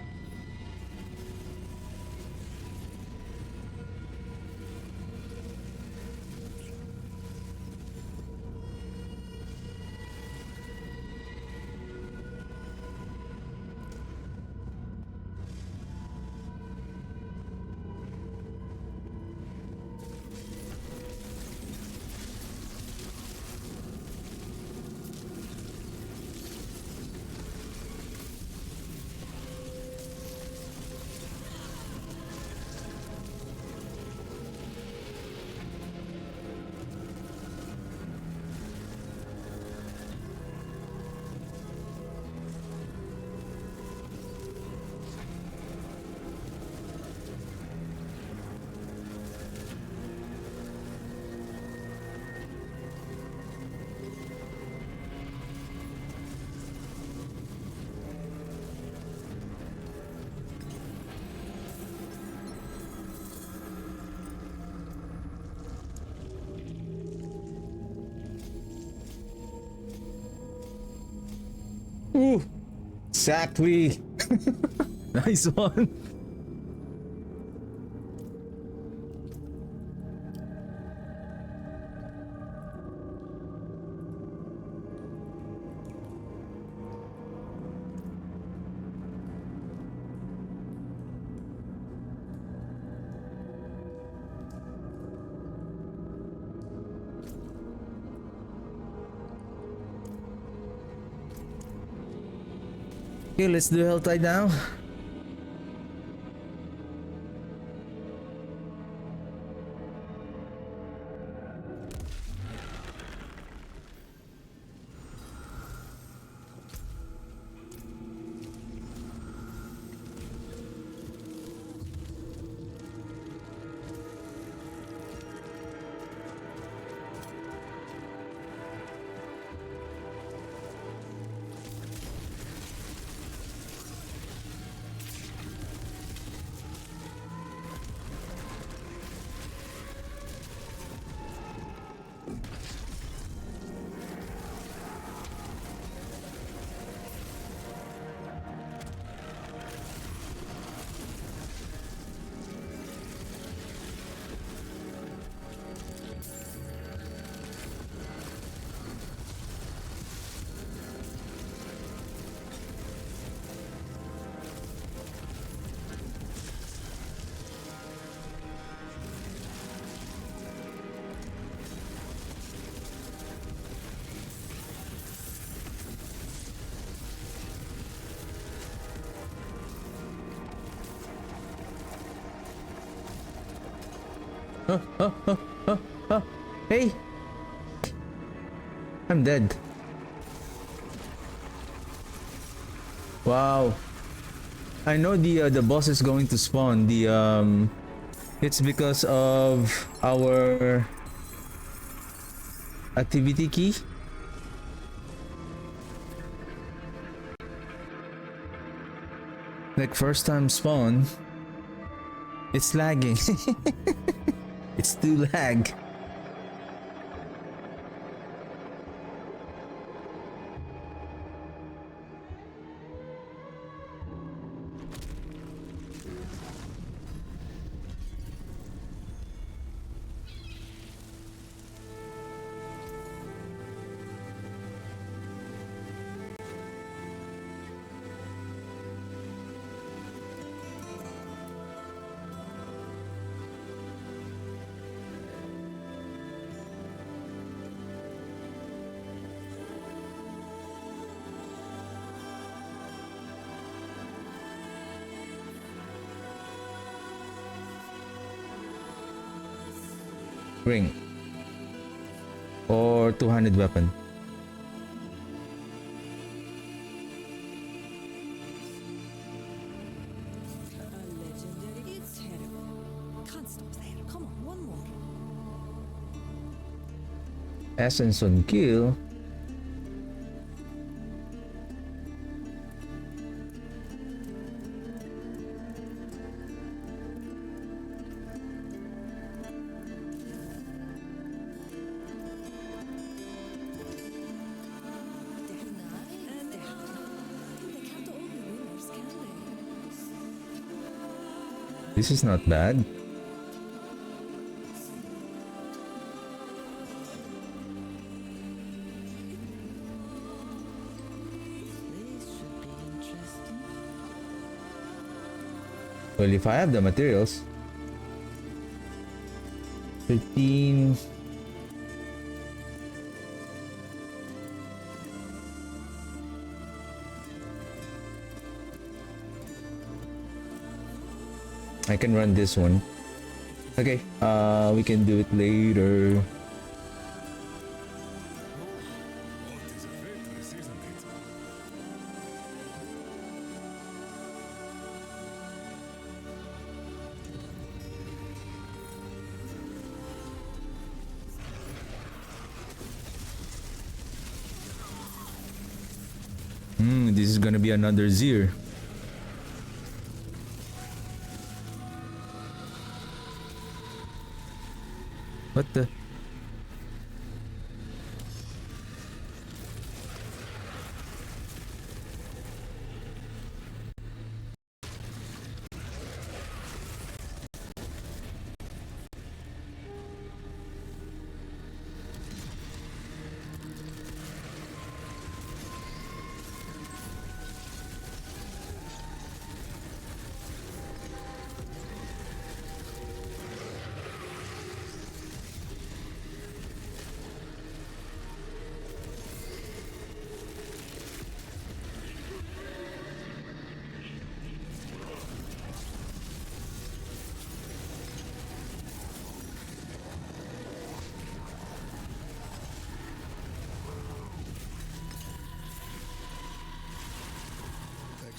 Exactly. Nice one. Okay, let's do health tide now. Hey, I'm dead. Wow. I know the boss is going to spawn. It's because of our activity key. Like first time spawn, it's lagging. It's too lag. Ring or two-handed weapon. A legendary. It's terrible. Can't stop there. Come on, one more. Essence on kill. This is not bad. Well, if I have the materials. 13. I can run this one. Okay, we can do it later. What is a waitress, isn't it? This is gonna be another Zir. What the?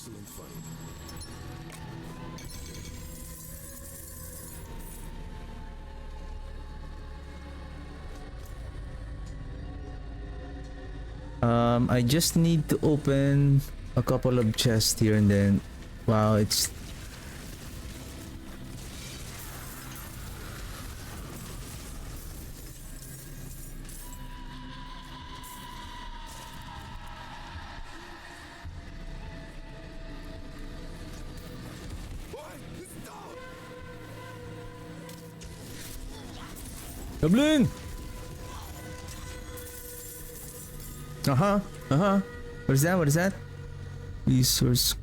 excellent find. I just need to open a couple of chests here and then. Wow, it's Goblin! Uh-huh. Uh-huh. What is that? What is that? Resource.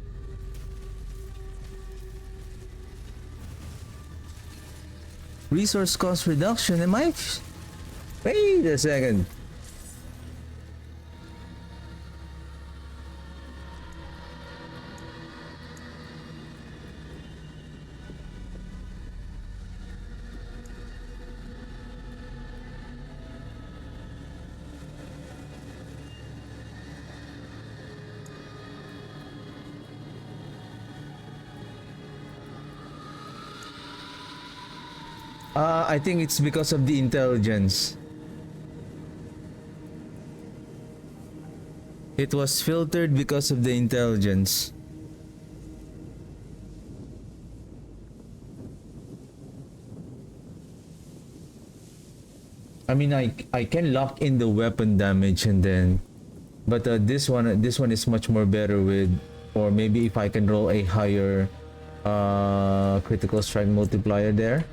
Resource cost reduction. Am I? Wait a second. I think it's because of the intelligence. It was filtered because of the intelligence. I mean, I can lock in the weapon damage and then, but this one is much more better with, or maybe if I can roll a higher critical strike multiplier there.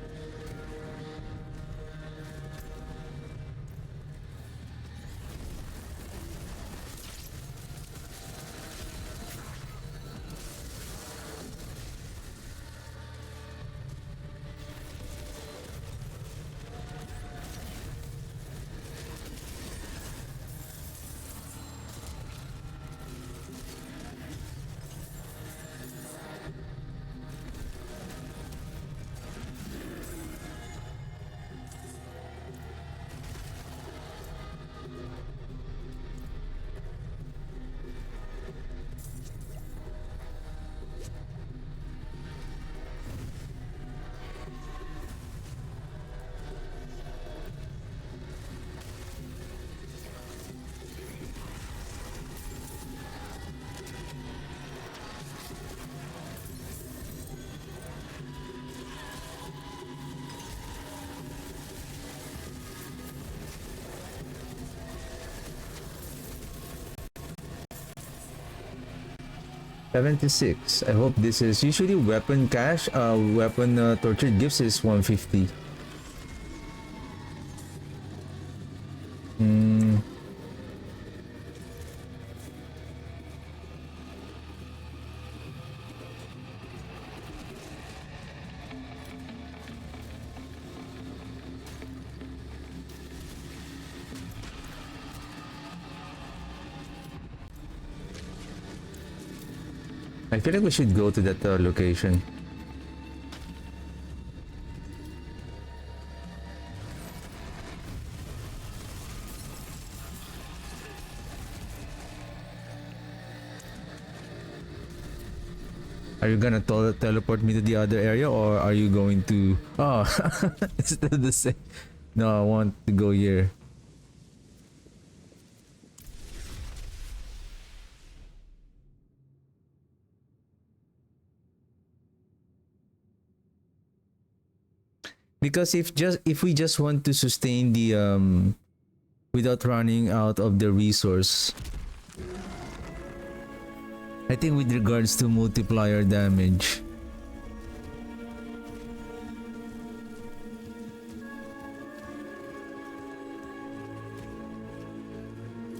$76. I hope this is usually weapon cash. Weapon torture gifts is $150. I feel like we should go to that location. Are you gonna teleport me to the other area, or are you going to... Oh, it's still the same. No, I want to go here. Because if we just want to sustain the without running out of the resource, I think with regards to multiplier damage,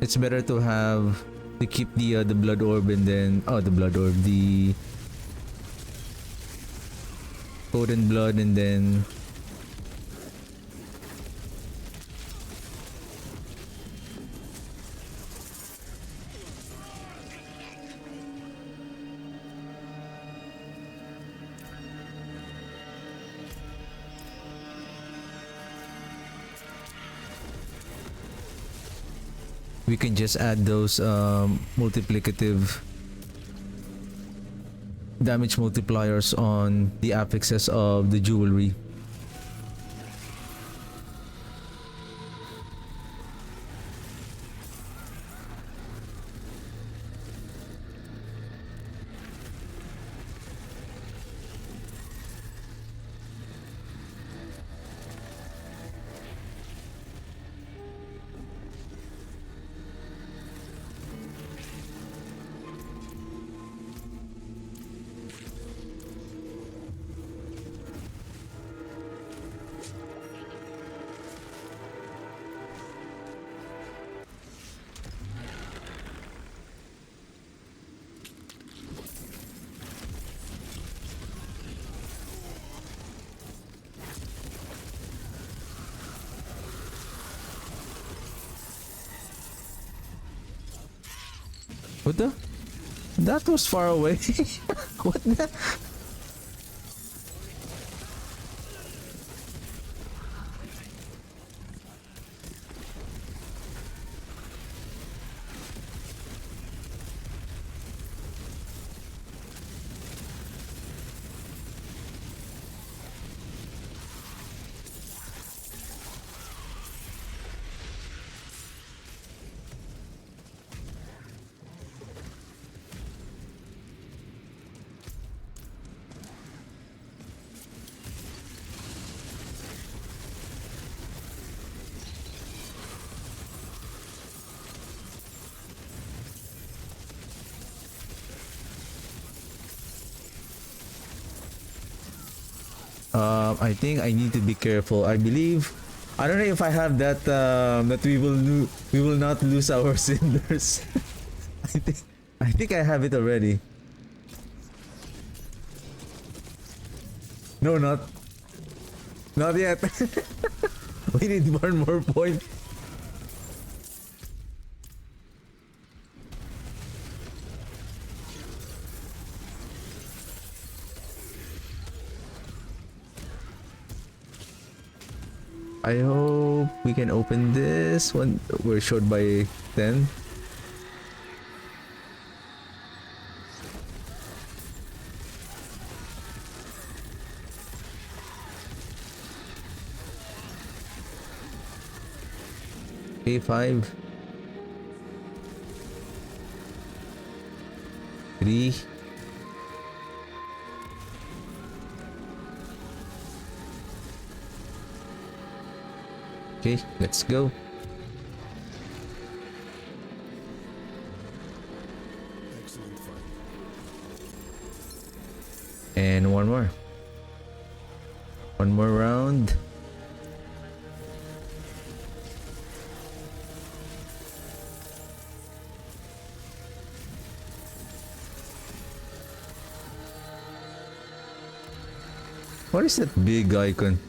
it's better to keep the blood orb, and then the blood orb, the potent blood, and then we can just add those multiplicative damage multipliers on the affixes of the jewelry. What the? That was far away. What the? I think I need to be careful. I believe I don't know if I have that that we will not lose our cinders. I think I have it already. No, not yet. We need one more point. I hope we can open this one. We're short by 10. A5. 3. Okay, let's go. Excellent fight. And one more. One more round. What is that big icon?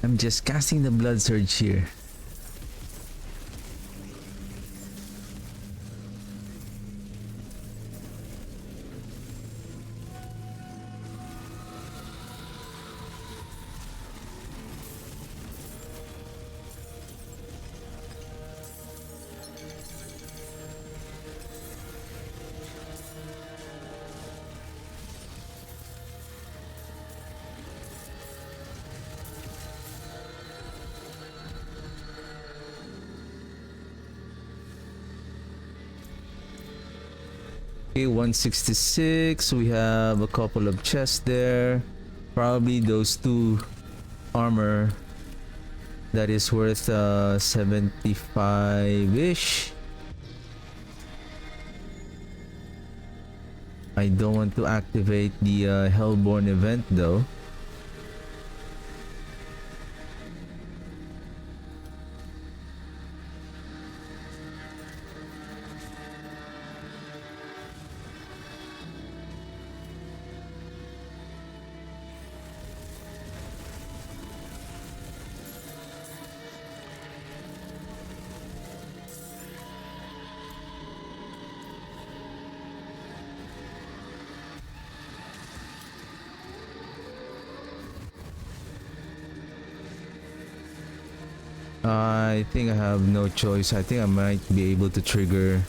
I'm just casting the blood surge here. Okay, 166. We have a couple of chests there. Probably those two armor. That is worth 75-ish. I don't want to activate the Hellborn event though. I think I have no choice. I think I might be able to trigger.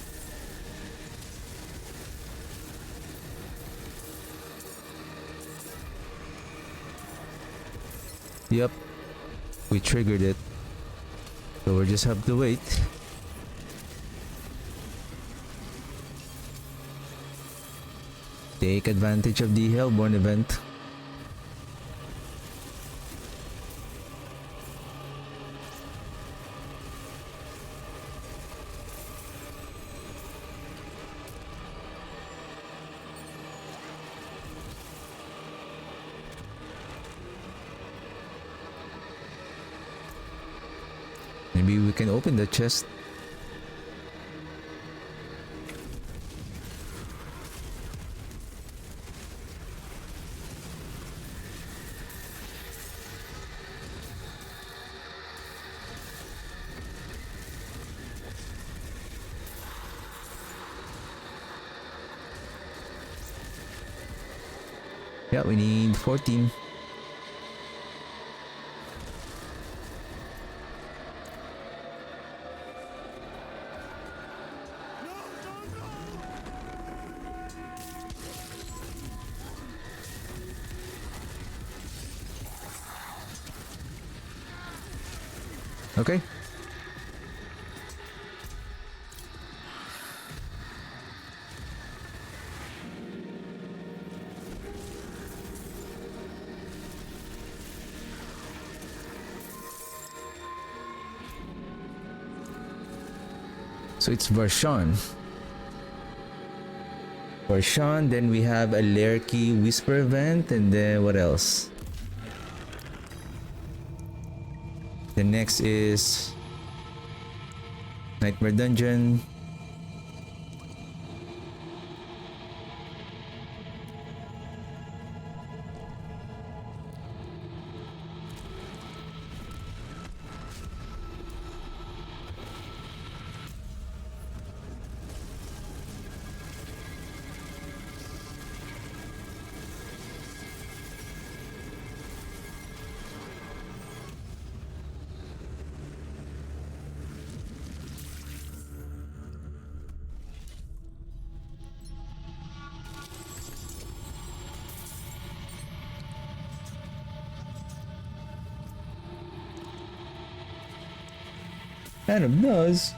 Yep, we triggered it. So we just have to wait. Take advantage of the Hellborn event. Maybe we can open the chest. Yeah, we need 14. Okay. So it's Varshan. Varshan, then we have a Lerky Whisper event, and then what else? The next is Nightmare Dungeon. Kind of does.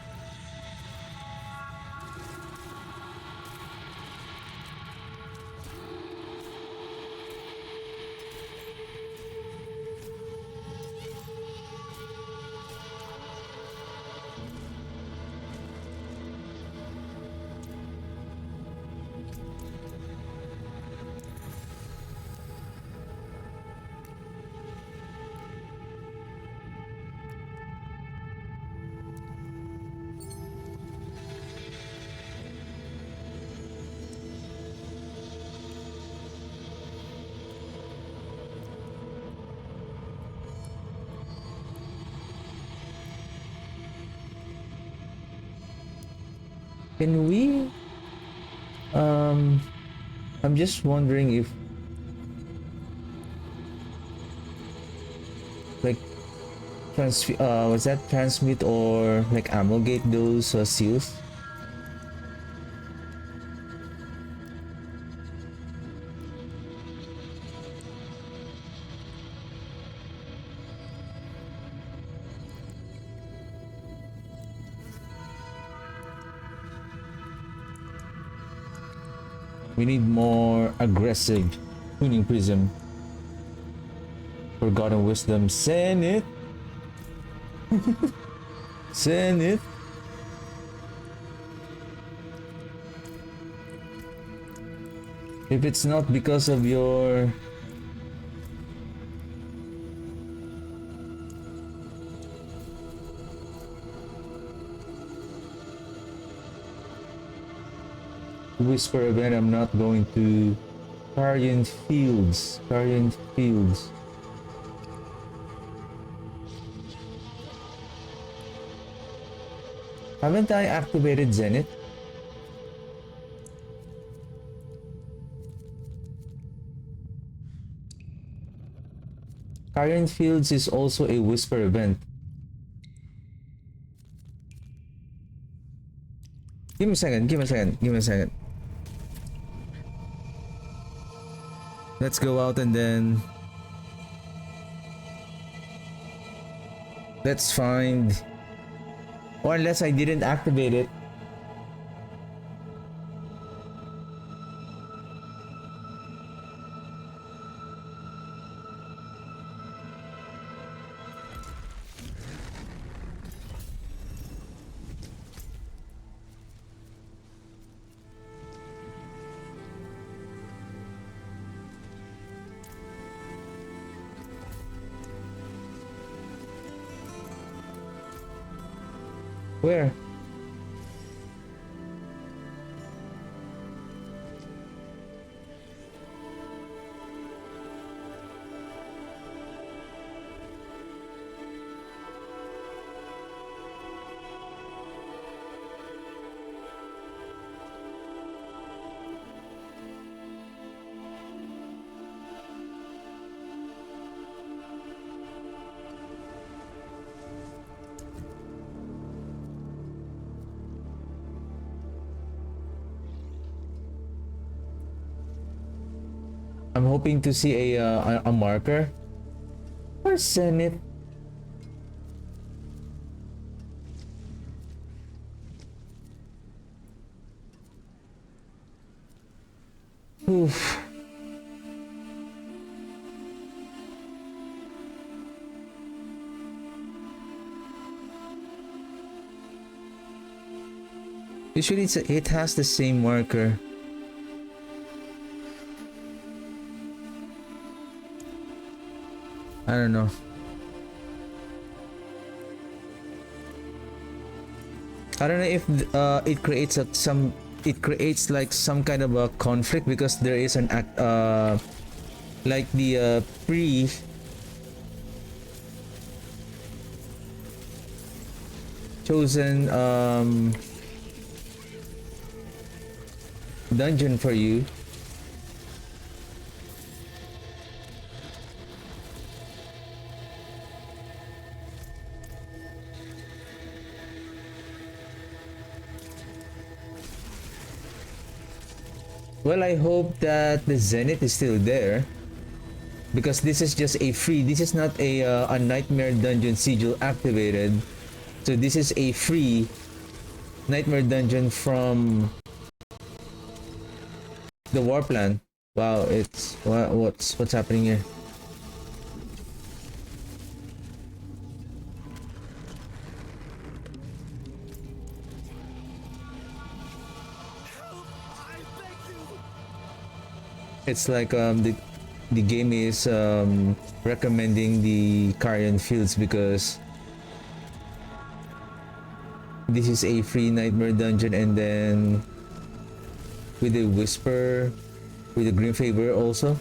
Can we? I'm just wondering if, like, was that transmit or like amalgate those seals? We need more aggressive tuning prism. Forgotten wisdom, send it. Send it. If it's not because of your Whisper event, I'm not going to Carrion Fields. Carrion Fields. Haven't I activated Zenith? Carrion Fields is also a Whisper event. Give me a second, give me a second, give me a second. Let's go out and then let's find, or unless I didn't activate it. Where? I'm hoping to see a marker. Where's Zenith? Oof. Usually it has the same marker. I don't know. I don't know if it creates like some kind of a conflict because there is an like the pre chosen dungeon for you. Well, I hope that the Zenith is still there, because this is just a free. This is not a Nightmare Dungeon sigil activated, so this is a free Nightmare Dungeon from the Warplan. Wow, it's what's happening here? It's like the game is recommending the Carrion Fields because this is a free Nightmare Dungeon, and then with the Whisper, with the Green Favor also.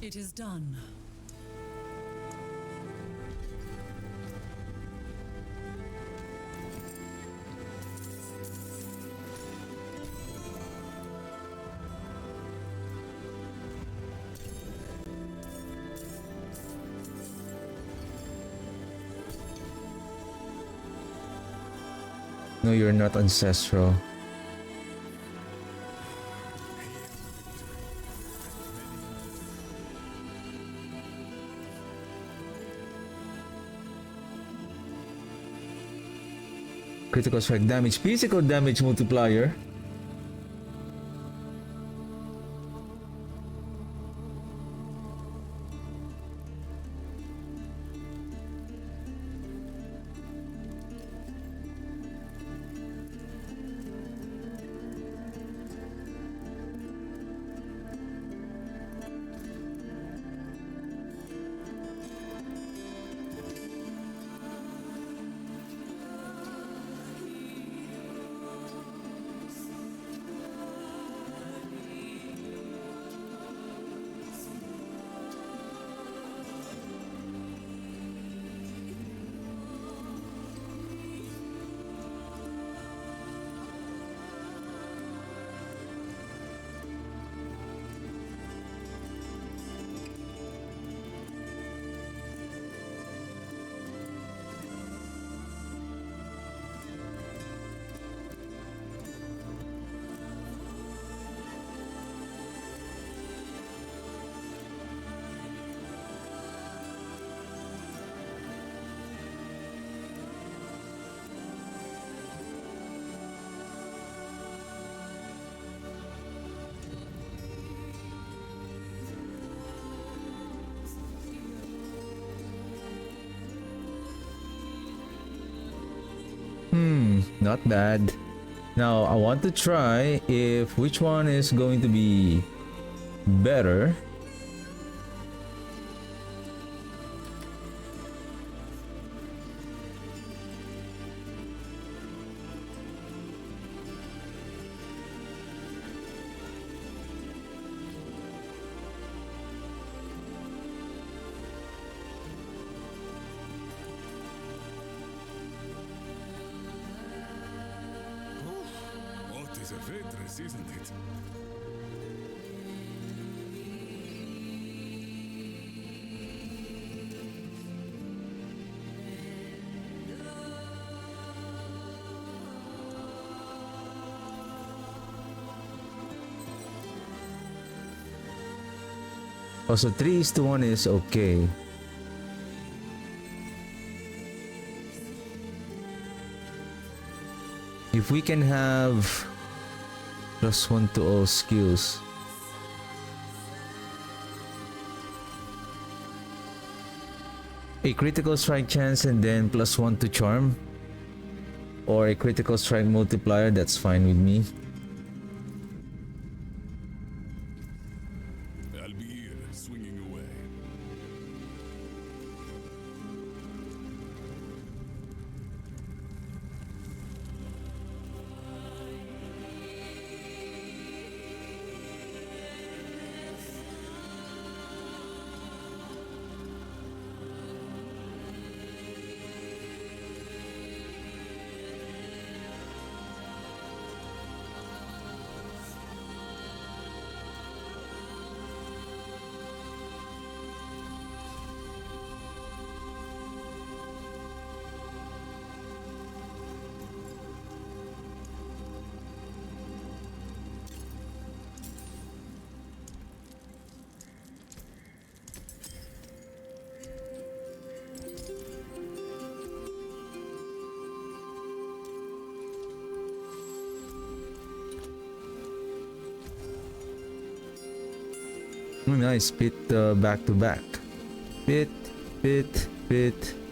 It is done. No, you're not ancestral. critical strike damage, physical damage multiplier. Not bad. Now I want to try if which one is going to be better. What is a waitress, isn't it? Also 3:1 is okay. If we can have +1 to all skills. A critical strike chance and then +1 to charm. Or a critical strike multiplier, that's fine with me. I'll be here, swinging away. Nice, pit back to back. Pit,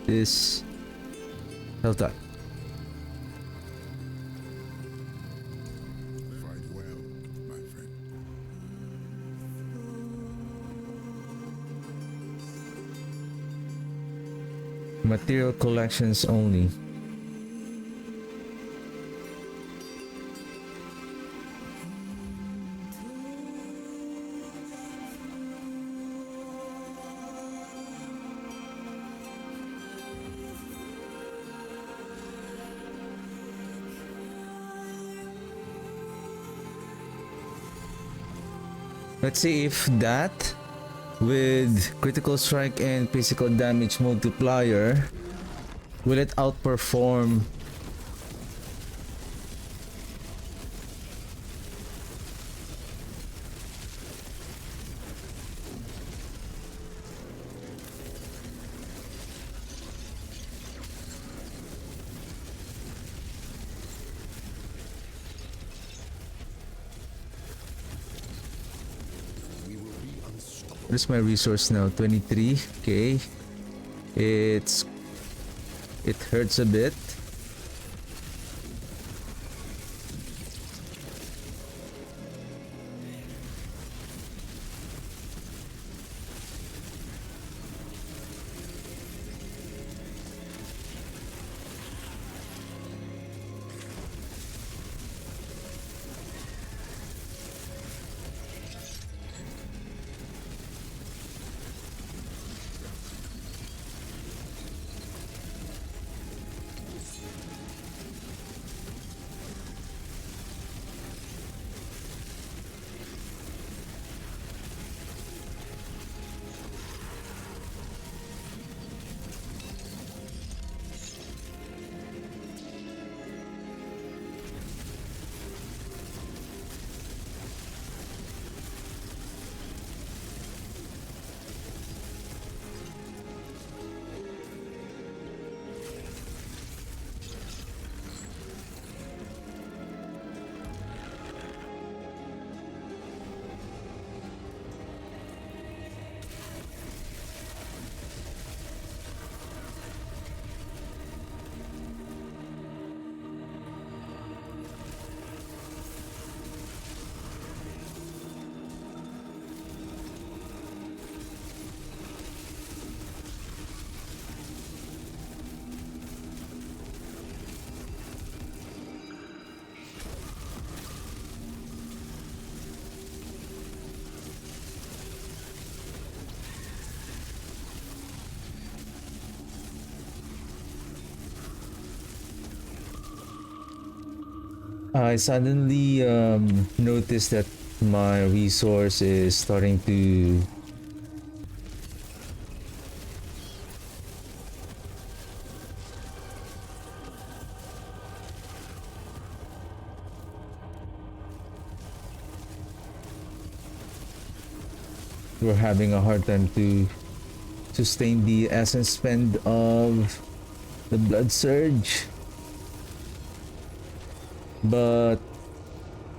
this. How's that? Fight well, my friend. Material collections only. Let's see if that with critical strike and physical damage multiplier will it outperform What is my resource now? 23. Okay. It hurts a bit. I suddenly noticed that my resource is starting to we're having a hard time to sustain the essence spend of the blood surge. But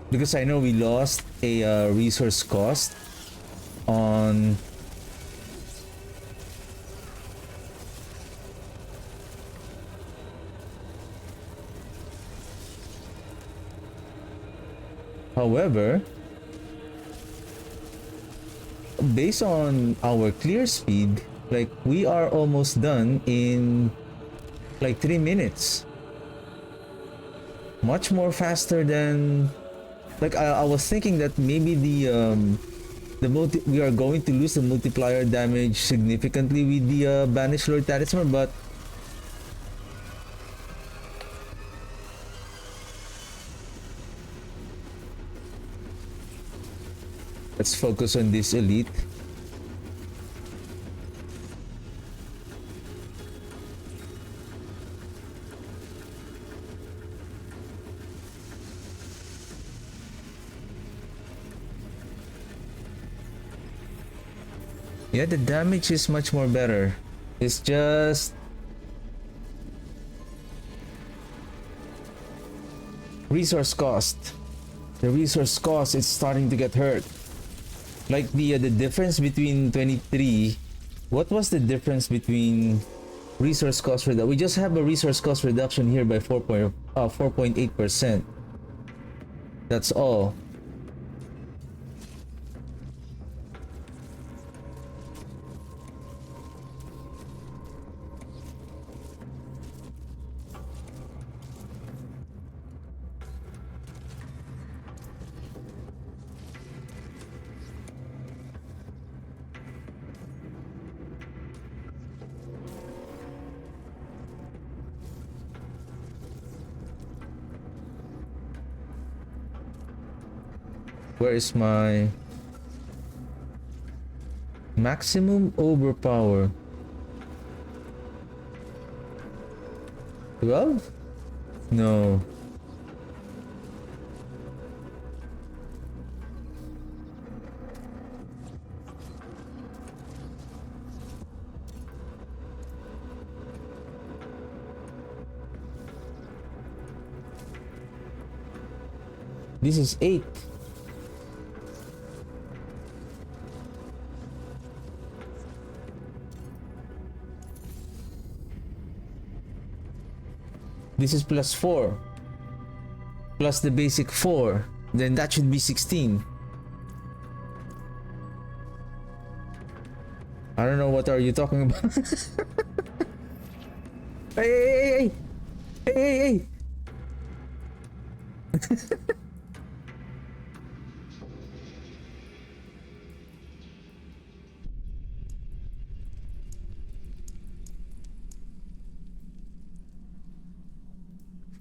because I know we lost a resource cost on however, based on our clear speed, like we are almost done in like 3 minutes. Much more faster than like I was thinking that maybe we are going to lose the multiplier damage significantly with the Banished Lord Talisman, but let's focus on this elite. Yeah, the damage is much more better. It's just resource cost. The resource cost is starting to get hurt. Like the difference between 23. What was the difference between resource cost reduction? We just have a resource cost reduction here by 4.8%. That's all. Where is my maximum overpower? 12? No. This is 8. This is plus 4. Plus the basic 4. Then that should be 16. I don't know what are you talking about. Hey, hey, hey, hey, hey, hey, hey.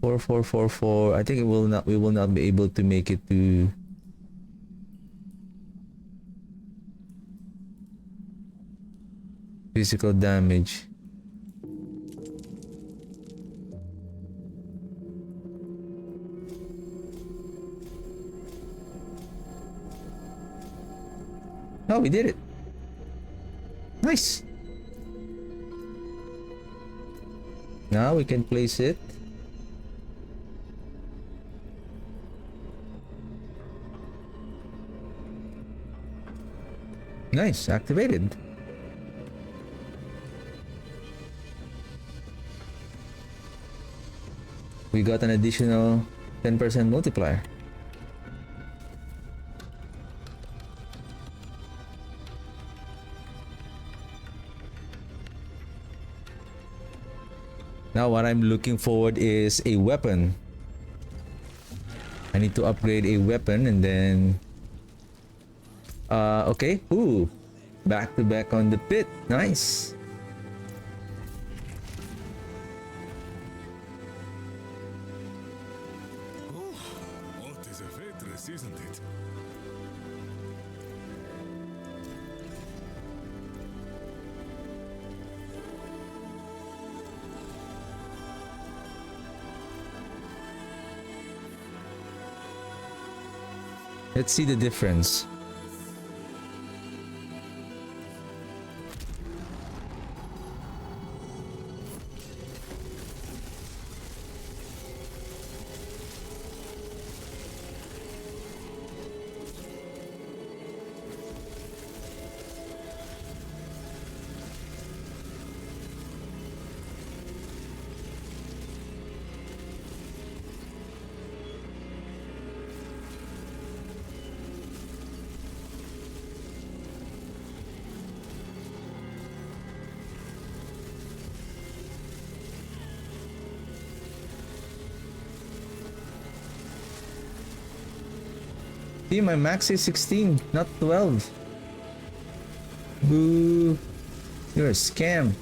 Four, four, four, four. I think it will not. We will not be able to make it to. Physical damage. Oh, we did it. Nice. Now we can place it. Nice, activated. We got an additional 10% multiplier. Now what I'm looking forward is a weapon. I need to upgrade a weapon and then okay. Ooh. Back to back on the pit. Nice. Oh, what is a waitress, isn't it? Let's see the difference. See, my max is 16, not 12. Boo. You're a scam.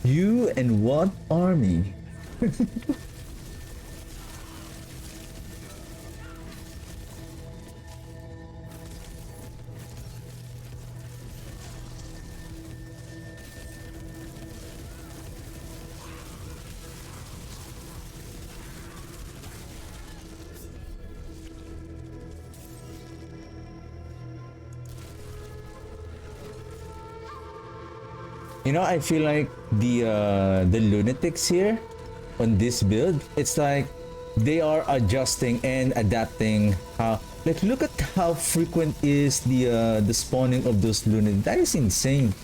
You and what army? You know, I feel like the lunatics here, on this build. It's like they are adjusting and adapting how, like, look at how frequent is the spawning of those lunatic. That is insane.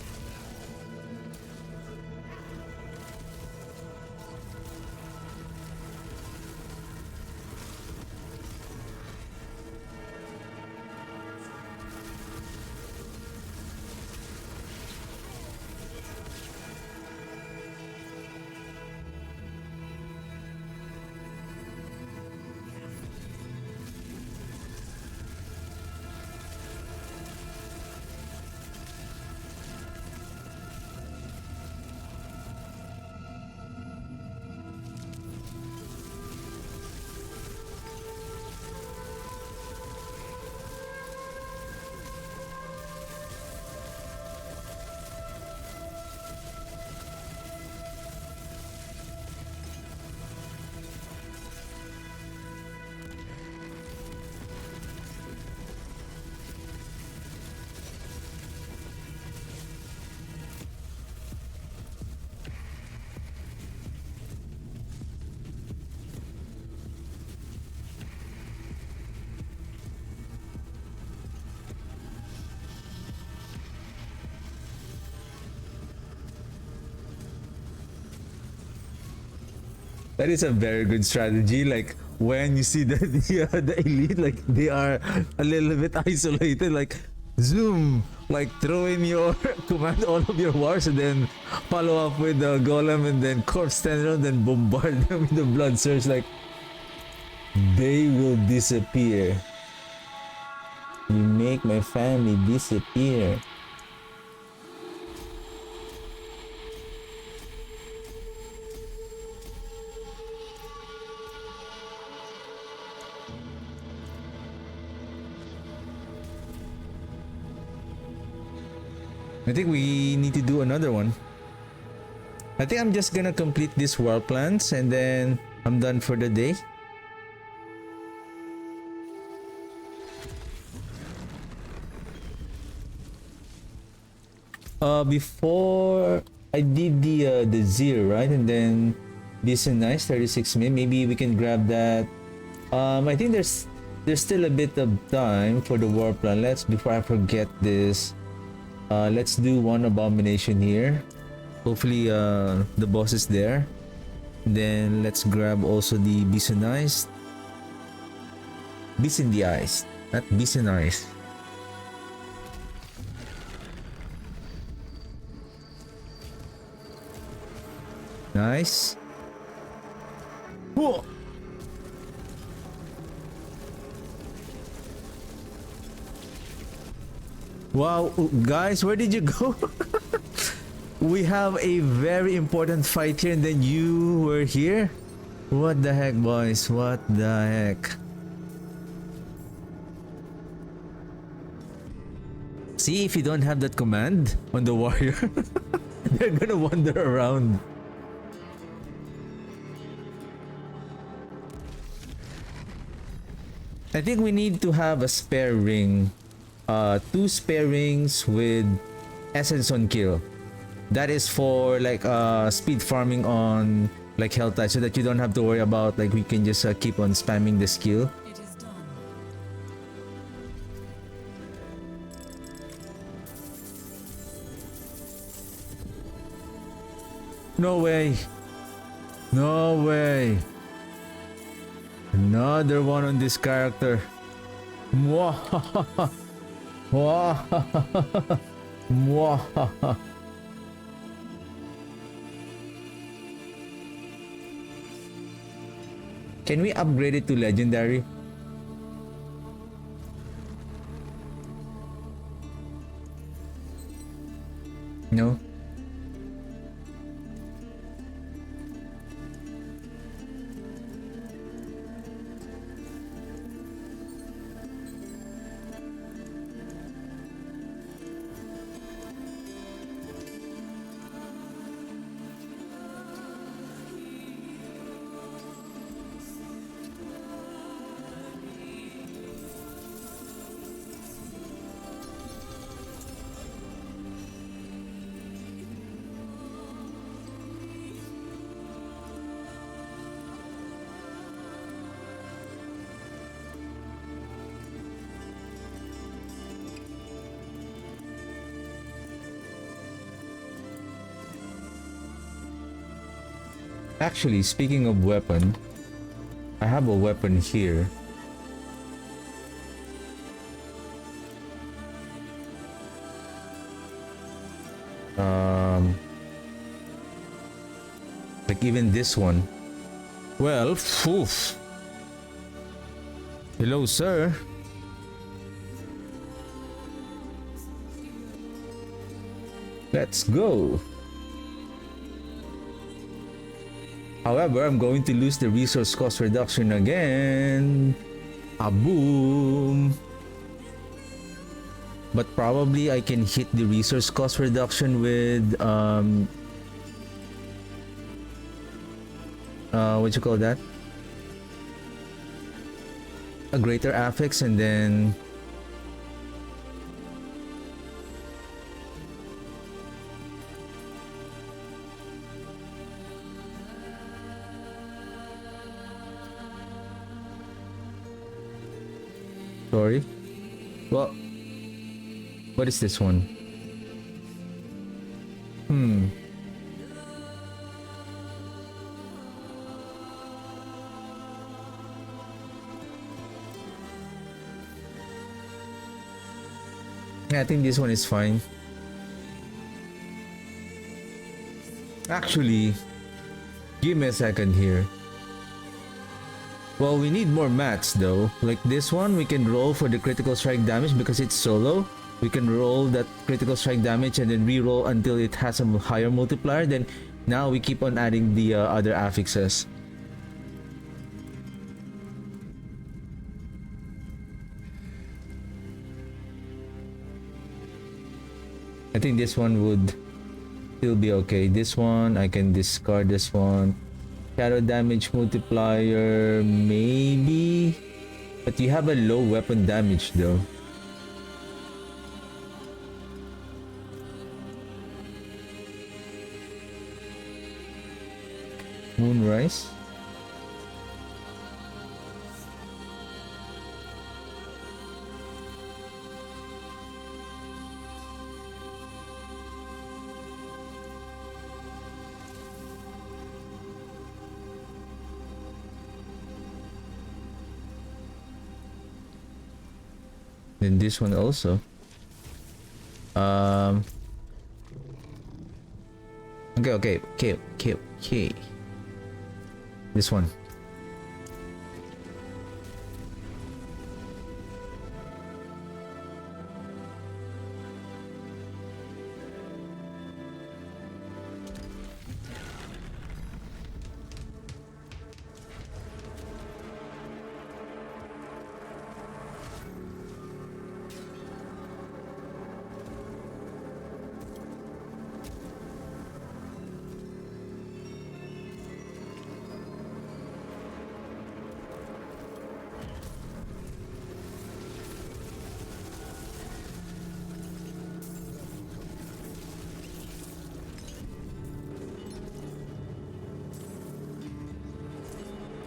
That is a very good strategy. Like when you see the elite, like they are a little bit isolated. Like zoom, like throw in your command all of your wars, and then follow up with the golem, and then corpse tendril, then bombard them with the blood surge. Like they will disappear. You make my family disappear. I think we need to do another one. I think I'm just gonna complete this war plans and then I'm done for the day. Before I did the zero, right? And then this is nice 36 min. Maybe we can grab that. I think there's still a bit of time for the war plan. Before I forget this, let's do one abomination here. Hopefully the boss is there. Then let's grab also the bisonized. Bisonized, not bisonized. Nice. Whoa. Wow, guys, where did you go? We have a very important fight here and then you were here? What the heck, boys? What the heck? See, if you don't have that command on the warrior, they're gonna wander around. I think we need to have a spare ring. 2 spare rings with essence on kill. That is for like speed farming on like health type, so that you don't have to worry about, like, we can just keep on spamming the skill. It is done. No way. No way. Another one on this character. Mwahaha. Mwahaha. Mwahaha. Can we upgrade it to legendary? No? Actually, speaking of weapon, I have a weapon here. Like even this one. Well, oof. Hello, sir. Let's go. However, I'm going to lose the resource cost reduction again. Boom. But probably I can hit the resource cost reduction with what you call that? A greater affix, and then sorry. Well, what is this one? Yeah, I think this one is fine. Actually, give me a second here. Well, we need more mats though. Like this one, we can roll for the critical strike damage because it's solo. We can roll that critical strike damage and then re-roll until it has a higher multiplier. Then now we keep on adding the other affixes. I think this one would still be okay. This one, I can discard this one. Shadow damage multiplier, maybe. But you have a low weapon damage though. Moonrise. Then this one also. Okay. This one.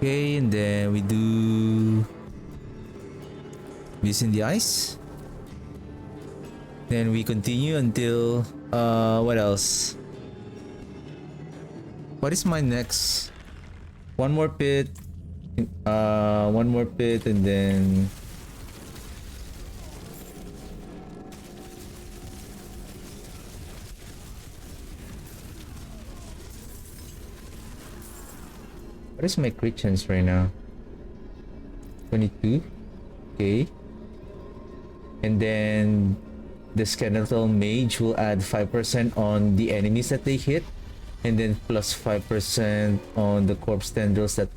Okay, and then we do this in the ice. Then we continue until what else? What is my next? One more pit, and then what is my crit chance right now? 22. Okay. And then the skeletal mage will add 5% on the enemies that they hit, and then plus 5% on the corpse tendrils that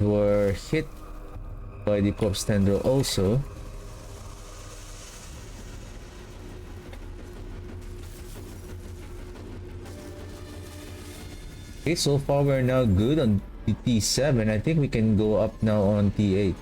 were hit by the corpse tendril also. Okay, so far we're now good on T7. I think we can go up now on T8.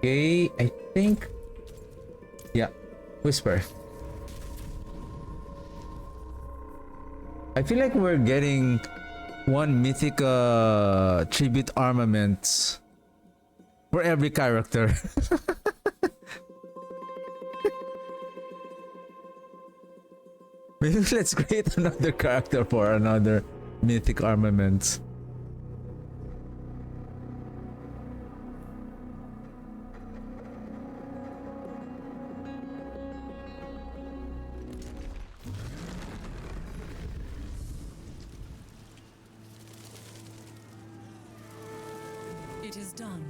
Okay, I think. Yeah, Whisper. I feel like we're getting one mythic tribute armaments for every character. Maybe let's create another character for another mythic armaments. It is done.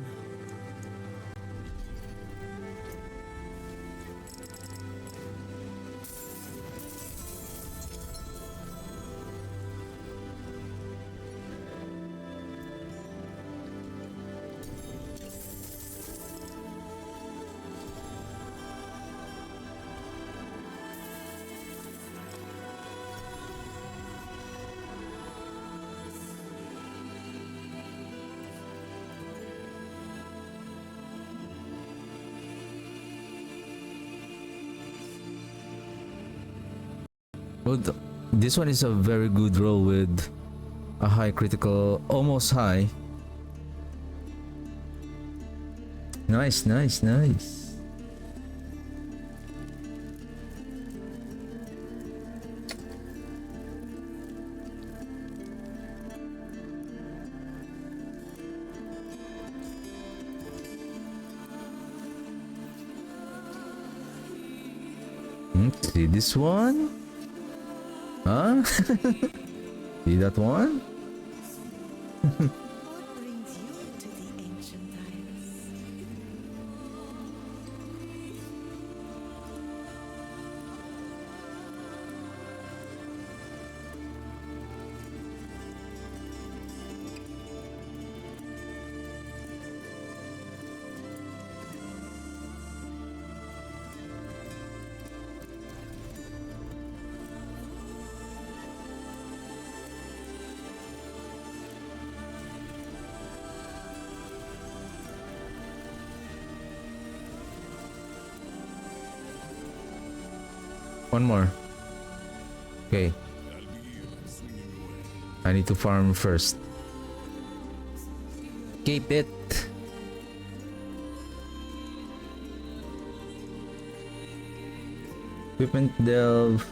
Well, this one is a very good roll with a high critical, almost high. Nice, nice, nice. See this one? Huh? See that one? What brings you to the ancient times? One more. Okay. I need to farm first. Keep it. Equipment delve.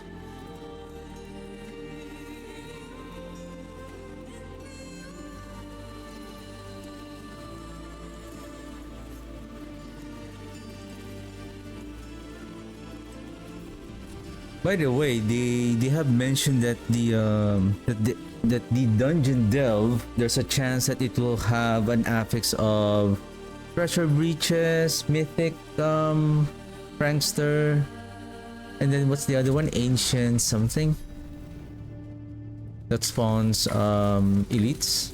By the way, they have mentioned that that the dungeon delve, there's a chance that it will have an affix of pressure breaches, mythic, prankster, and then what's the other one? Ancient something that spawns elites.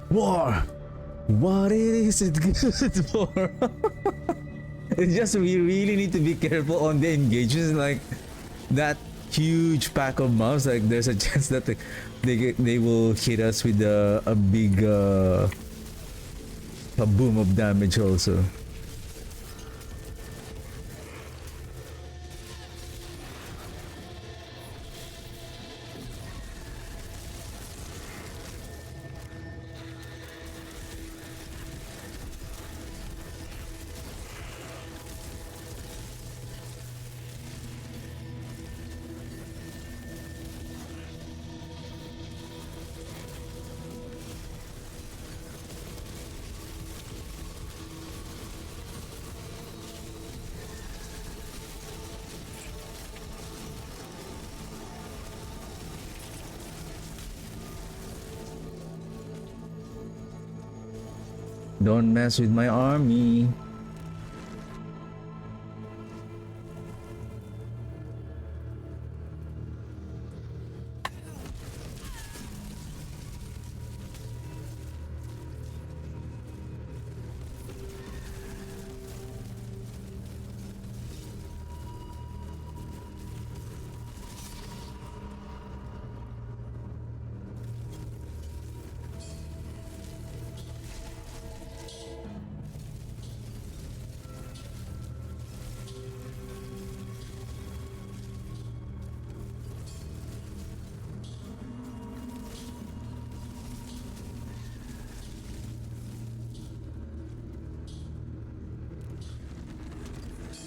War! What is it good for? It's just we really need to be careful on the engagements, like that huge pack of mobs, like there's a chance that they will hit us with a big a boom of damage also. Don't mess with my army.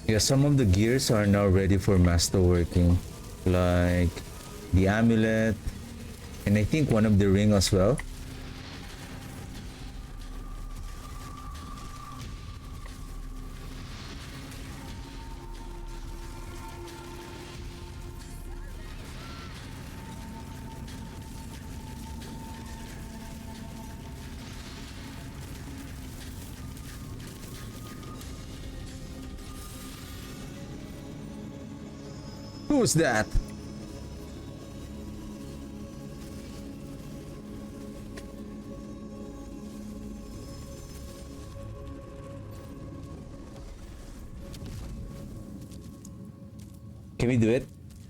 Yeah, some of the gears are now ready for masterworking, like the amulet, and I think one of the ring as well. Who's that? Can we do it?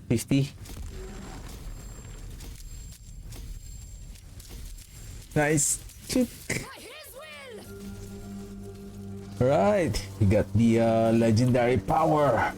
50? Nice. Right, we got the legendary power.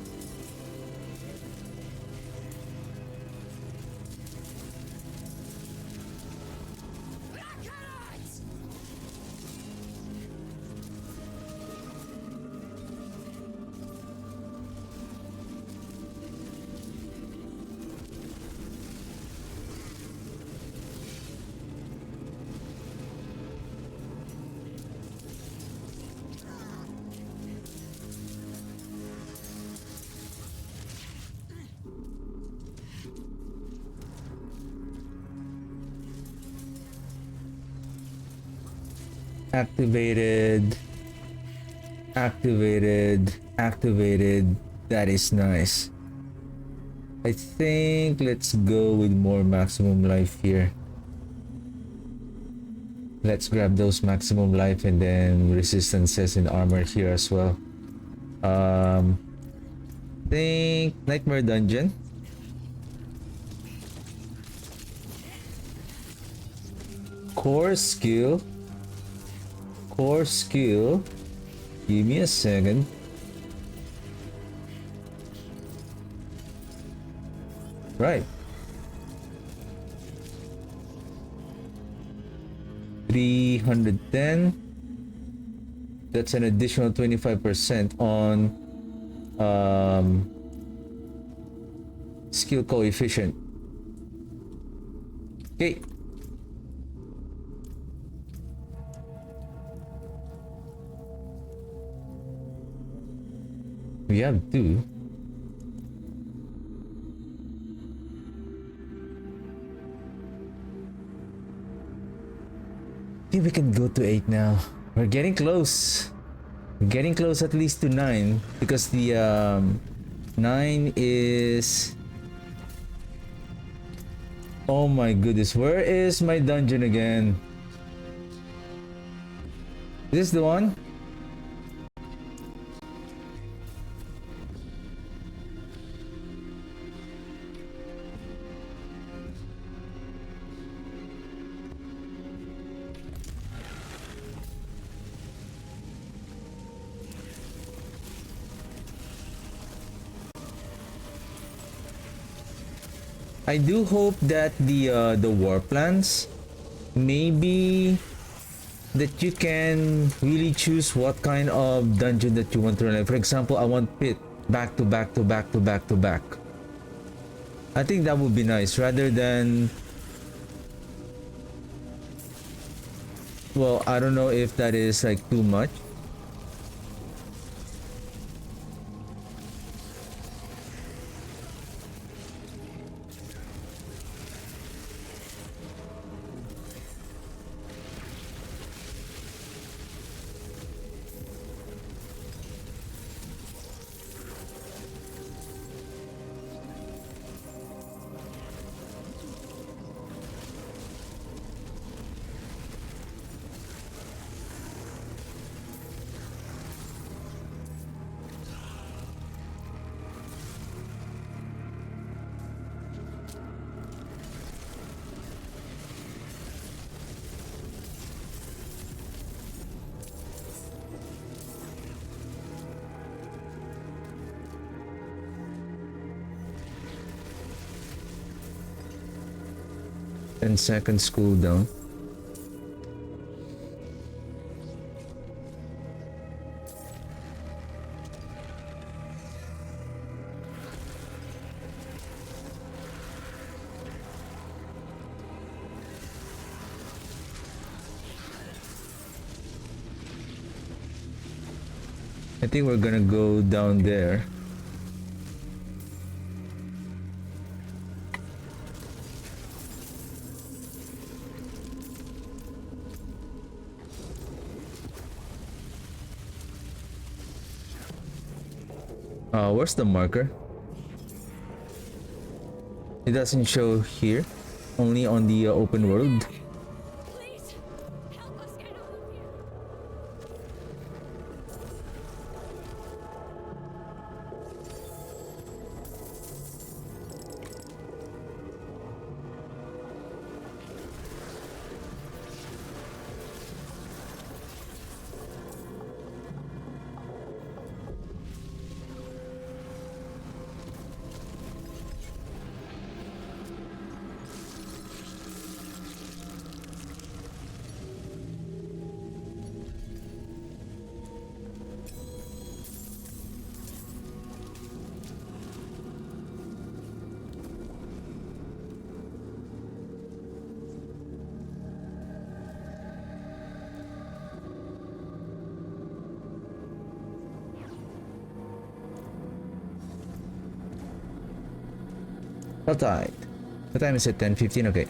Activated. Activated. That is nice. I think let's go with more maximum life here. Let's grab those maximum life and then resistances and armor here as well. Think Nightmare Dungeon. Core skill. Give me a second. Right. 310. That's an additional 25% on skill coefficient. Okay. We have two. I think we can go to 8 now. We're getting close. We're getting close at least to 9 because the 9 is... Oh my goodness, where is my dungeon again? Is this the one? I do hope that the war plans, maybe that you can really choose what kind of dungeon that you want to run. Like, for example, I want pit back to back to back to back to back. I think that would be nice rather than, well, I don't know if that is like too much. And seconds cooldown. I think we're gonna go down there. Where's the marker? It doesn't show here, only on the open world. Please, help us get out of here. What time? What time is it? 10:15. Okay.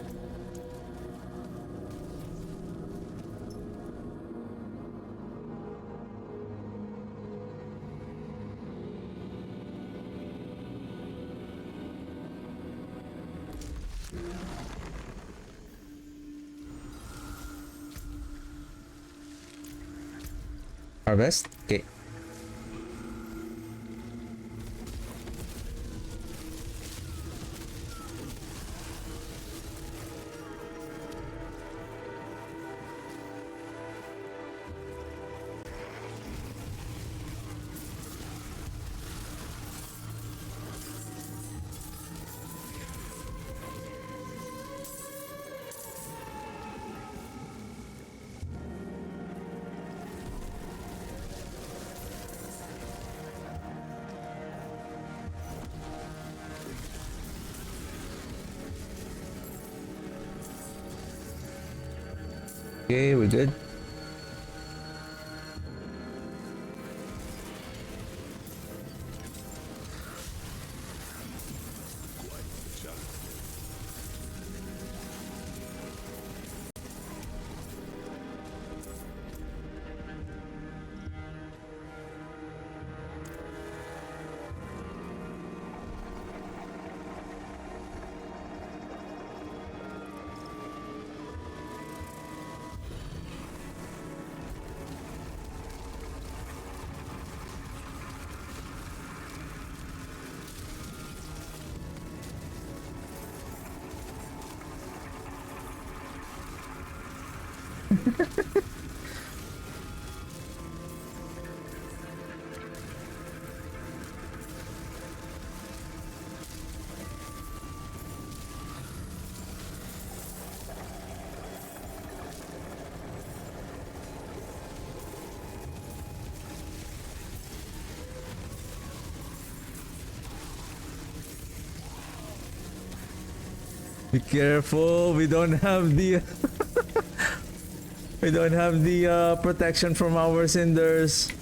Harvest. Okay. Okay, we're good. Be careful. We don't have the we don't have the protection from our cinders.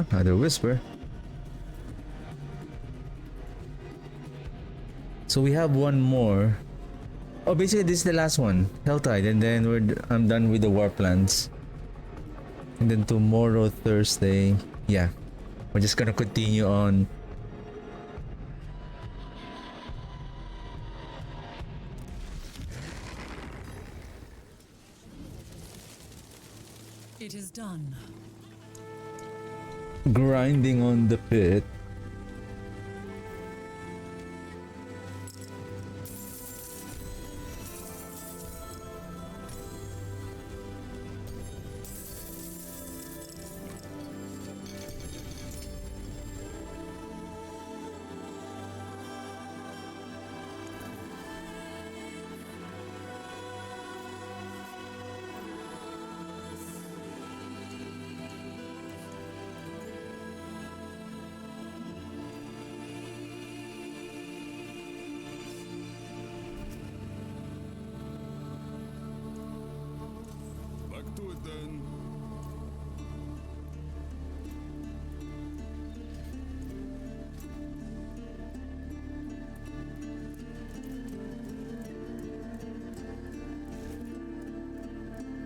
Another whisper. So we have one more. Oh, basically this is the last one, Helltide, and then I'm done with the war plans. And then tomorrow, Thursday, yeah, we're just gonna continue on. It is done. Grinding on the pit. Back to it then.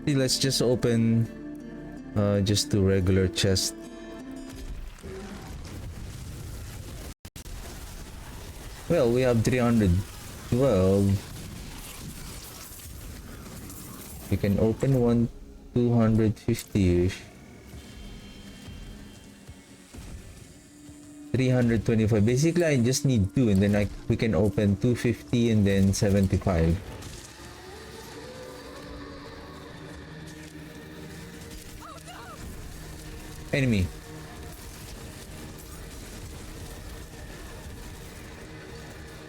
See, let's just open just the regular chest. Well, we have 312. We can open one 250-ish. 325. Basically, I just need two, and then we can open 250 and then 75. Enemy.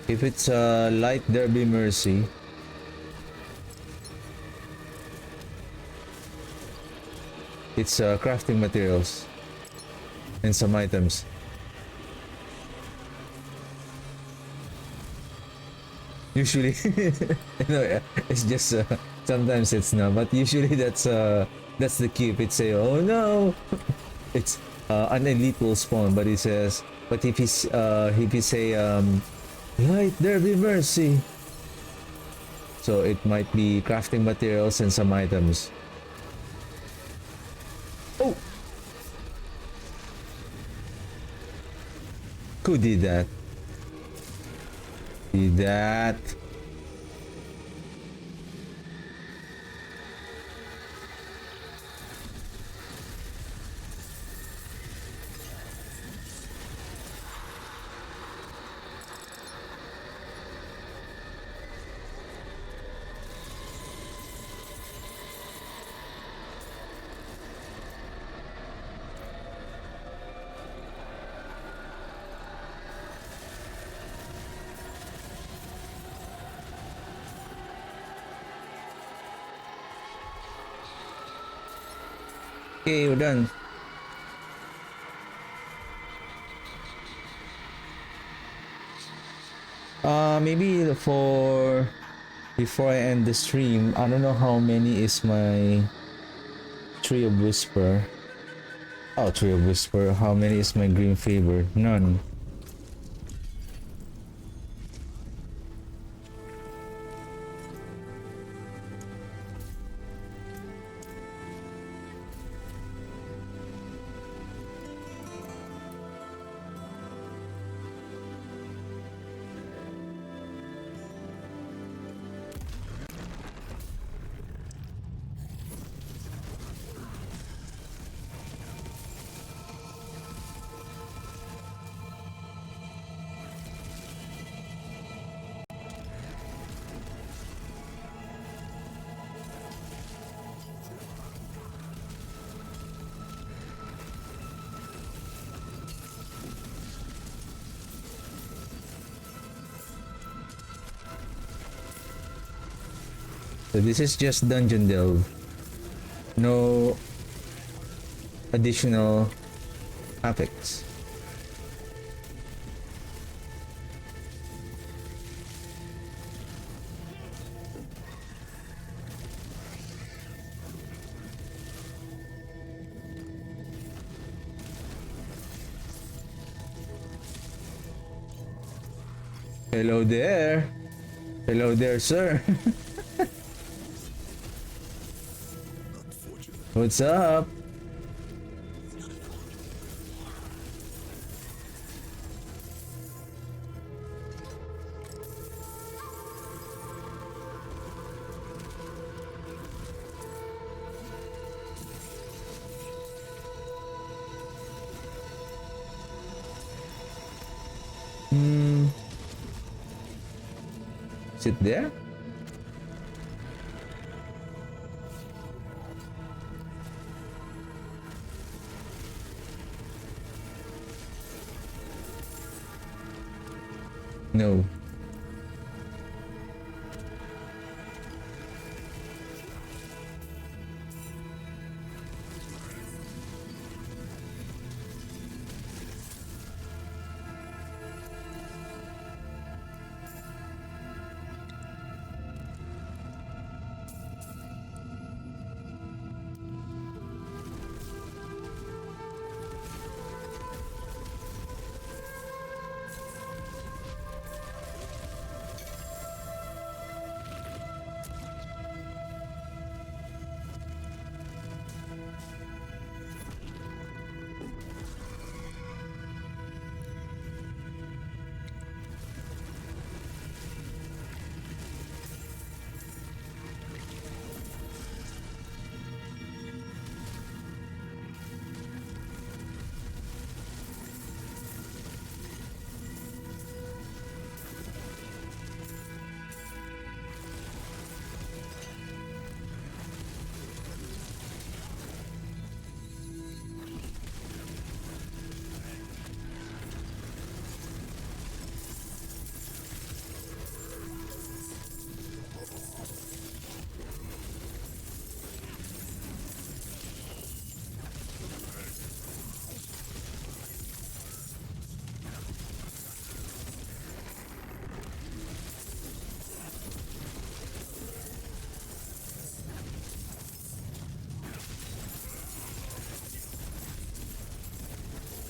If it's light, there be mercy. It's crafting materials and some items. Usually, no, it's just sometimes it's not, but usually that's the cue. If it's say, oh no, it's an elite will spawn, but it says, but if he say light there be mercy, so it might be crafting materials and some items. Oh, who did that? Did that? Okay, we're done. Maybe before I end the stream, I don't know how many is my Tree of Whisper. Oh, Tree of Whisper. How many is my Green Favor? None. So this is just dungeon delve. No additional affects. Hello there. Hello there, sir. What's up? Is it there? No.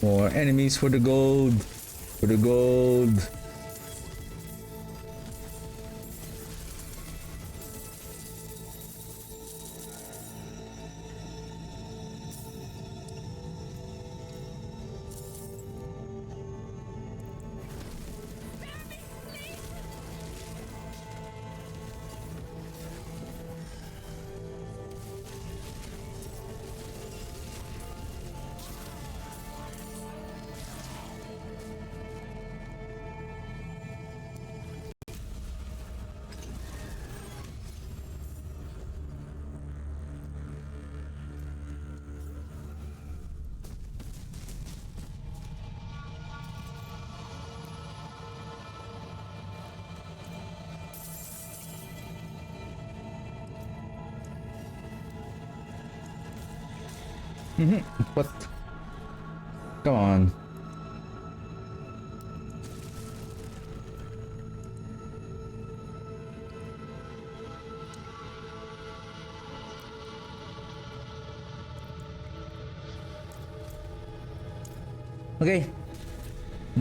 More enemies for the gold. For the gold. What? Come on. Okay.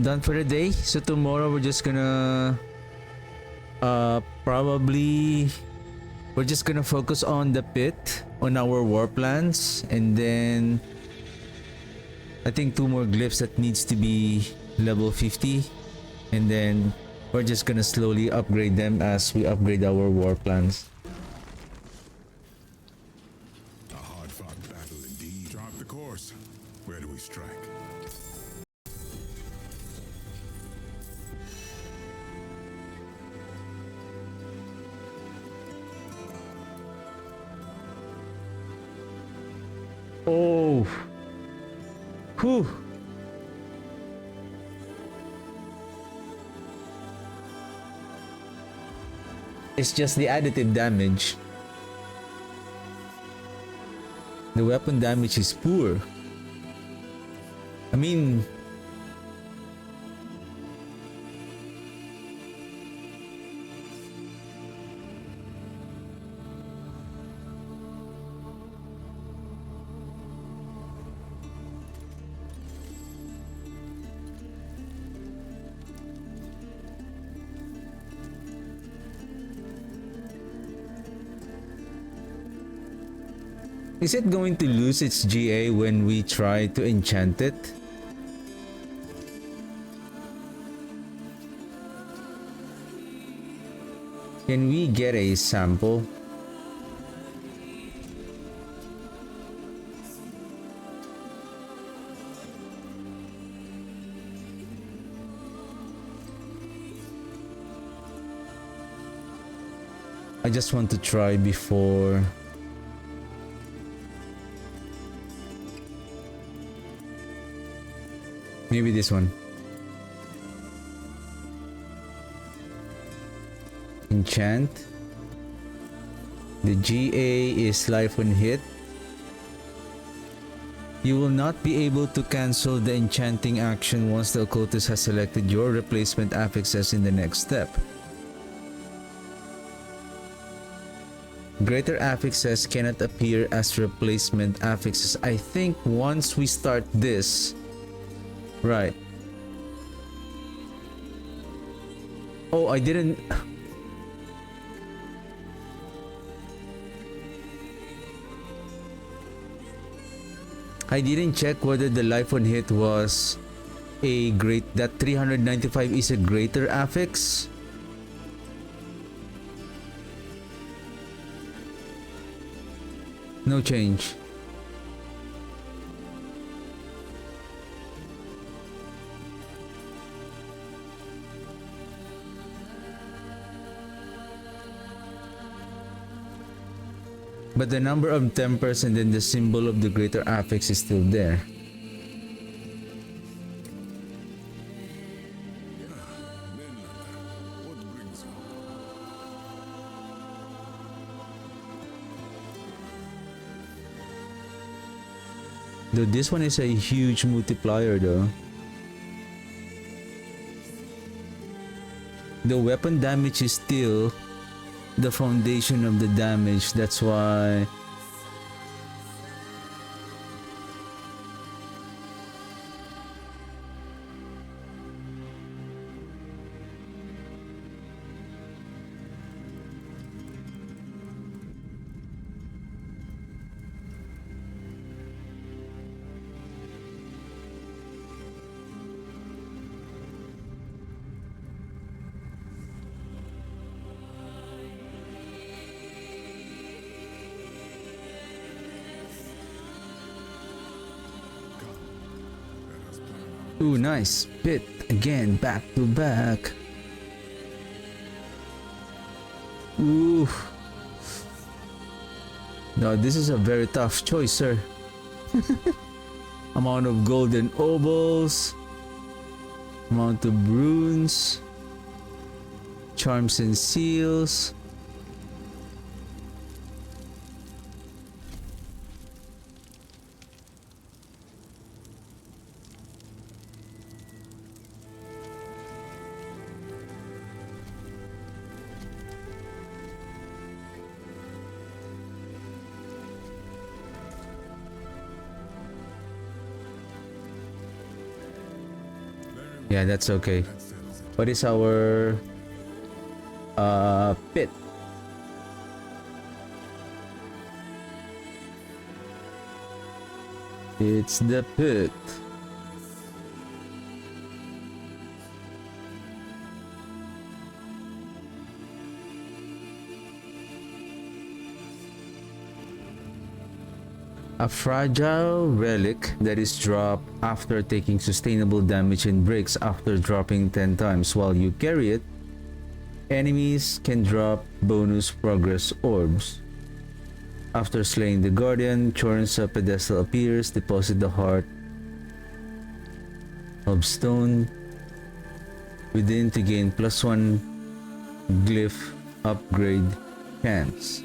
Done for the day. So tomorrow we're just gonna probably we're just gonna focus on the pit, on our war plans, and then I think 2 more glyphs that needs to be level 50, and then we're just gonna slowly upgrade them as we upgrade our war plans. A hard-fought battle indeed. Chart the course. Where do we strike? Oh. Whew. It's just the additive damage. The weapon damage is poor. I mean, is it going to lose its GA when we try to enchant it? Can we get a sample? I just want to try before. Maybe this one. Enchant. The GA is life when hit. You will not be able to cancel the enchanting action once the occultist has selected your replacement affixes in the next step. Greater affixes cannot appear as replacement affixes. I think once we start this, right. Oh, I didn't. I didn't check whether the life on hit was a great. That 395 is a greater affix. No change. But the number of tempers and then the symbol of the greater affix is still there. What brings you? Though this one is a huge multiplier though. The weapon damage is still the foundation of the damage. That's why ooh, nice. Pit again, back to back. Ooh. No, this is a very tough choice, sir. Amount of golden obols, amount of runes, charms and seals. Yeah, that's okay. That settles it. What is our pit? It's the pit. A fragile relic that is dropped after taking sustainable damage and breaks after dropping 10 times. While you carry it, enemies can drop bonus progress orbs. After slaying the guardian, Chorn's pedestal appears. Deposit the heart of stone within to gain +1 glyph upgrade chance.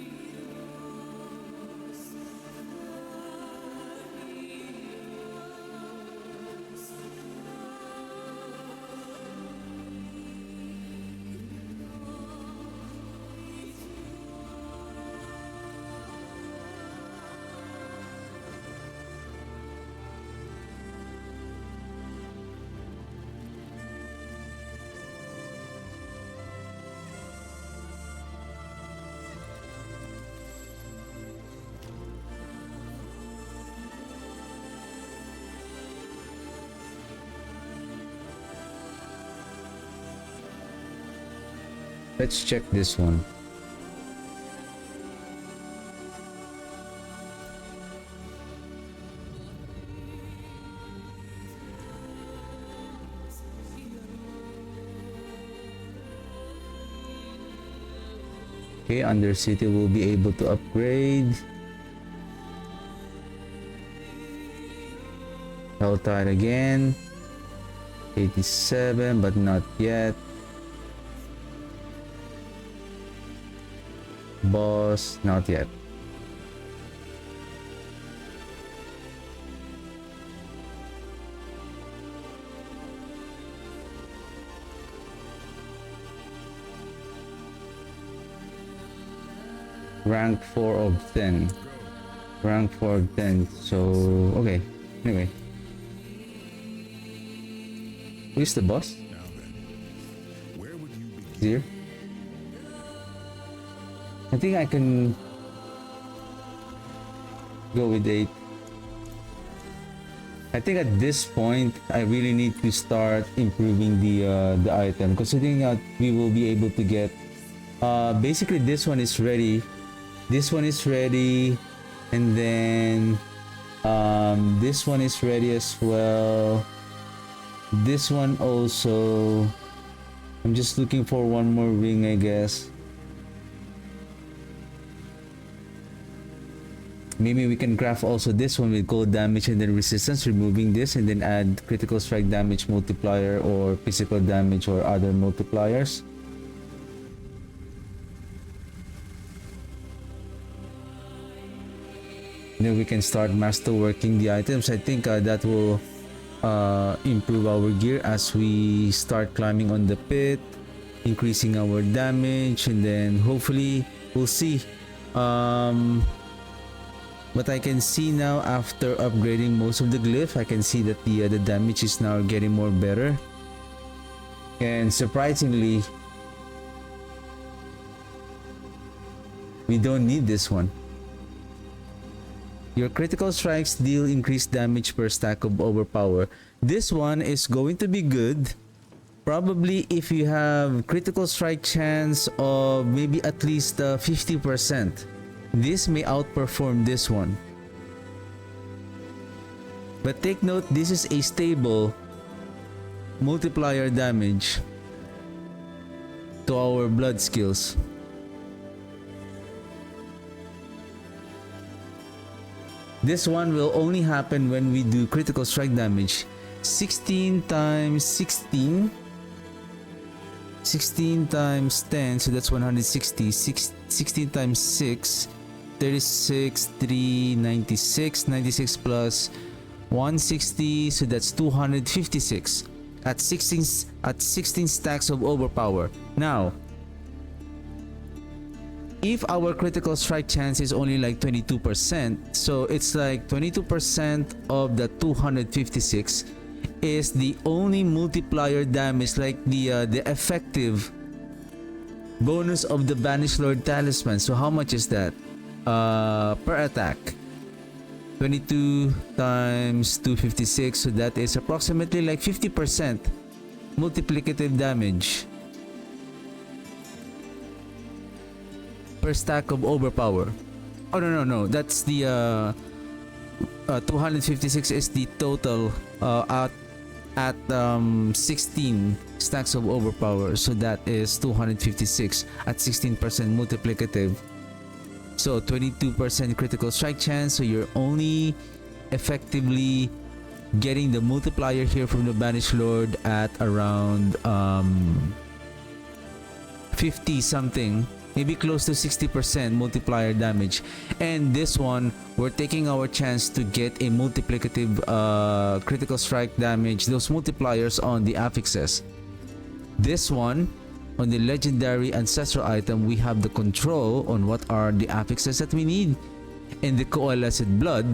Let's check this one. Okay, Undercity will be able to upgrade. Helltide again. 87, but not yet. Boss, not yet. Rank 4 of 10. Rank 4 of 10. So, okay. Anyway. Who's the boss? Now then, where would you begin? Here. I think I can go with 8. I think at this point I really need to start improving the item, considering that we will be able to get basically this one is ready, this one is ready, and then this one is ready as well. This one also. I'm just looking for one more ring, I guess. Maybe we can craft also this one with cold damage and then resistance, removing this, and then add critical strike damage multiplier or physical damage or other multipliers. Then we can start masterworking the items. I think that will improve our gear as we start climbing on the pit, increasing our damage, and then hopefully we'll see. But I can see now after upgrading most of the glyph, I can see that the damage is now getting more better. And surprisingly, we don't need this one. Your critical strikes deal increased damage per stack of overpower. This one is going to be good. Probably if you have critical strike chance of maybe at least 50%. This may outperform this one. But take note, this is a stable multiplier damage to our blood skills. This one will only happen when we do critical strike damage. 16 times 16. 16 times 10, so that's 160. 16 times 6, 36, 3, 96. 96 plus 160, so that's 256 at 16 stacks of overpower. Now, if our critical strike chance is only like 22%, so it's like 22% of the 256 is the only multiplier damage, like the effective bonus of the Banished Lord Talisman. So how much is that per attack? 22 times 256, so that is approximately like 50% multiplicative damage per stack of overpower. Oh no, that's the 256 is the total at 16 stacks of overpower, so that is 256 at 16% multiplicative. So 22% critical strike chance, so you're only effectively getting the multiplier here from the Banished Lord at around 50 something, maybe close to 60% multiplier damage. And this one, we're taking our chance to get a multiplicative critical strike damage, those multipliers on the affixes. This one, on the legendary ancestral item, we have the control on what are the affixes that we need. And the coalesced blood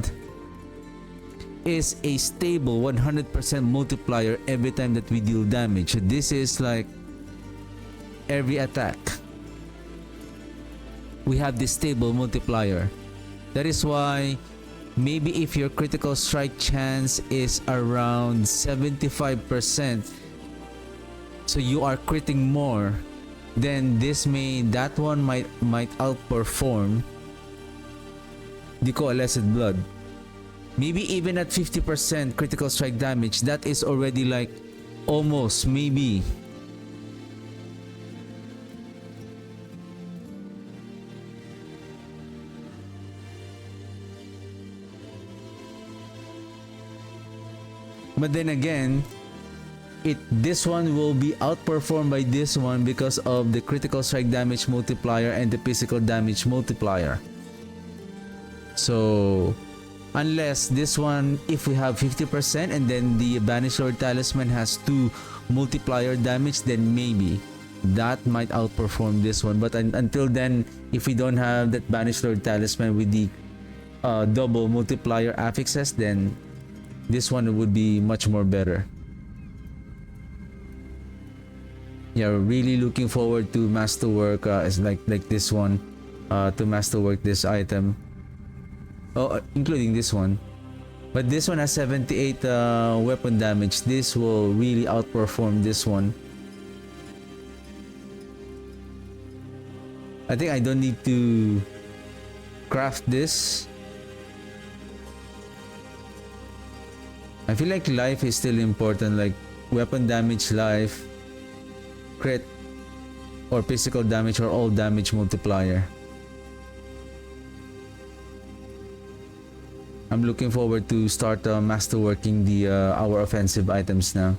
is a stable 100% multiplier every time that we deal damage. So this is like every attack we have this stable multiplier. That is why maybe if your critical strike chance is around 75%, so you are critting more then that one might outperform the coalesced blood. Maybe even at 50% critical strike damage, that is already like almost maybe. But then again, this one will be outperformed by this one because of the critical strike damage multiplier and the physical damage multiplier. So unless this one, if we have 50% and then the Banished Lord Talisman has 2 multiplier damage, then maybe that might outperform this one. But until then, if we don't have that Banished Lord Talisman with the double multiplier affixes, then this one would be much more better. Yeah, really looking forward to masterwork is like this one, to masterwork this item. Oh, including this one. But this one has 78 weapon damage. This will really outperform this one. I think I don't need to craft this. I feel like life is still important, like weapon damage, life, crit, or physical damage, or all damage multiplier. I'm looking forward to start masterworking the our offensive items now.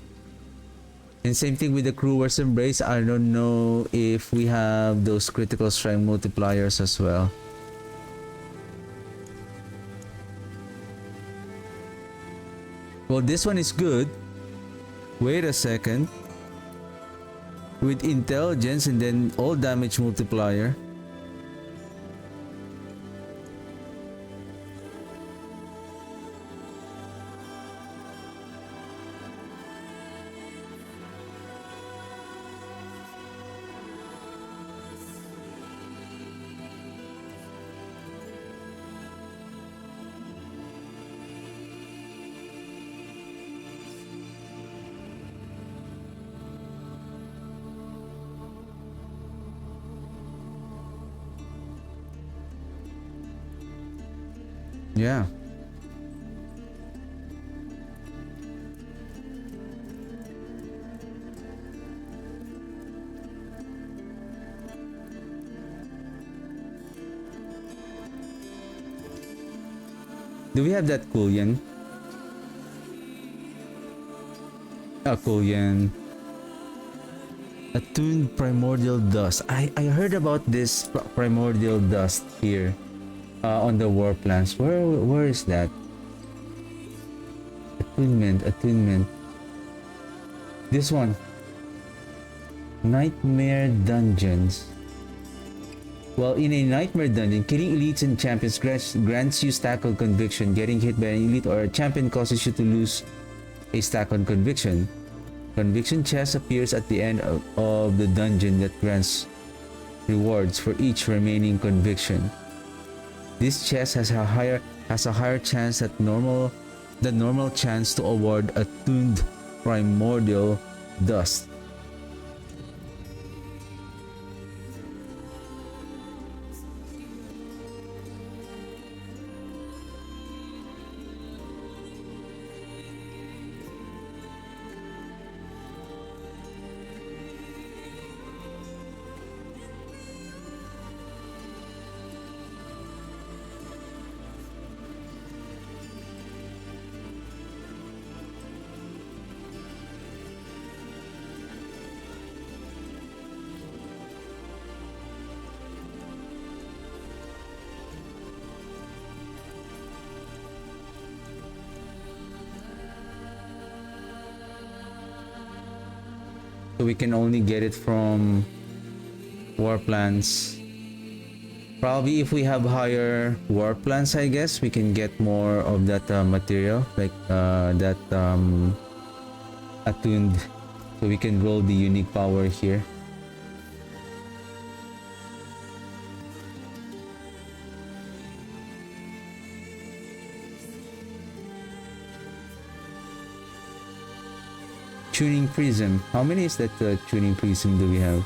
And same thing with the Crewer's Embrace. I don't know if we have those critical strike multipliers as well. Well, this one is good. Wait a second. With intelligence and then all damage multiplier. Yeah. Do we have that Kulyan? Kulyan. Attuned Primordial Dust. I heard about this Primordial Dust here. On the war plans. Where is that? Attunement. This one. Nightmare Dungeons. Well, in a Nightmare Dungeon, killing elites and champions grants you stack on conviction. Getting hit by an elite or a champion causes you to lose a stack on conviction. Conviction chest appears at the end of the dungeon that grants rewards for each remaining conviction. This chest has a higher chance than normal chance to award attuned primordial dust. So we can only get it from war plans. Probably if we have higher war plans, I guess we can get more of that material, like that attuned. So we can roll the unique power here. Tuning Prism. How many is that tuning prism do we have?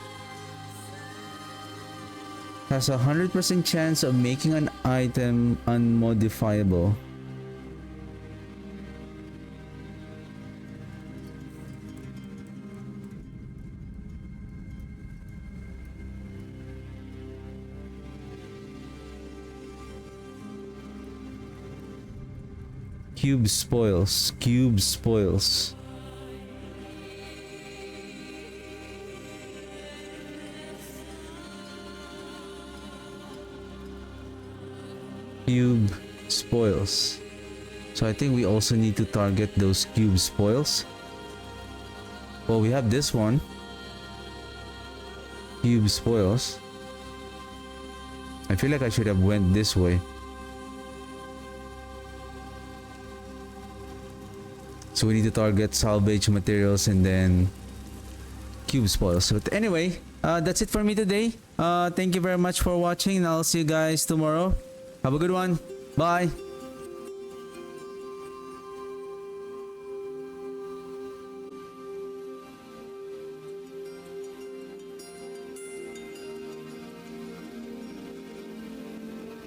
has a 100% chance of making an item unmodifiable. Cube spoils. Cube spoils. Cube spoils. So I think we also need to target those cube spoils. Well, we have this one. Cube spoils. I feel like I should have went this way. So we need to target salvage materials and then cube spoils. But anyway, that's it for me today. Thank you very much for watching, and I'll see you guys tomorrow. Have a good one. Bye.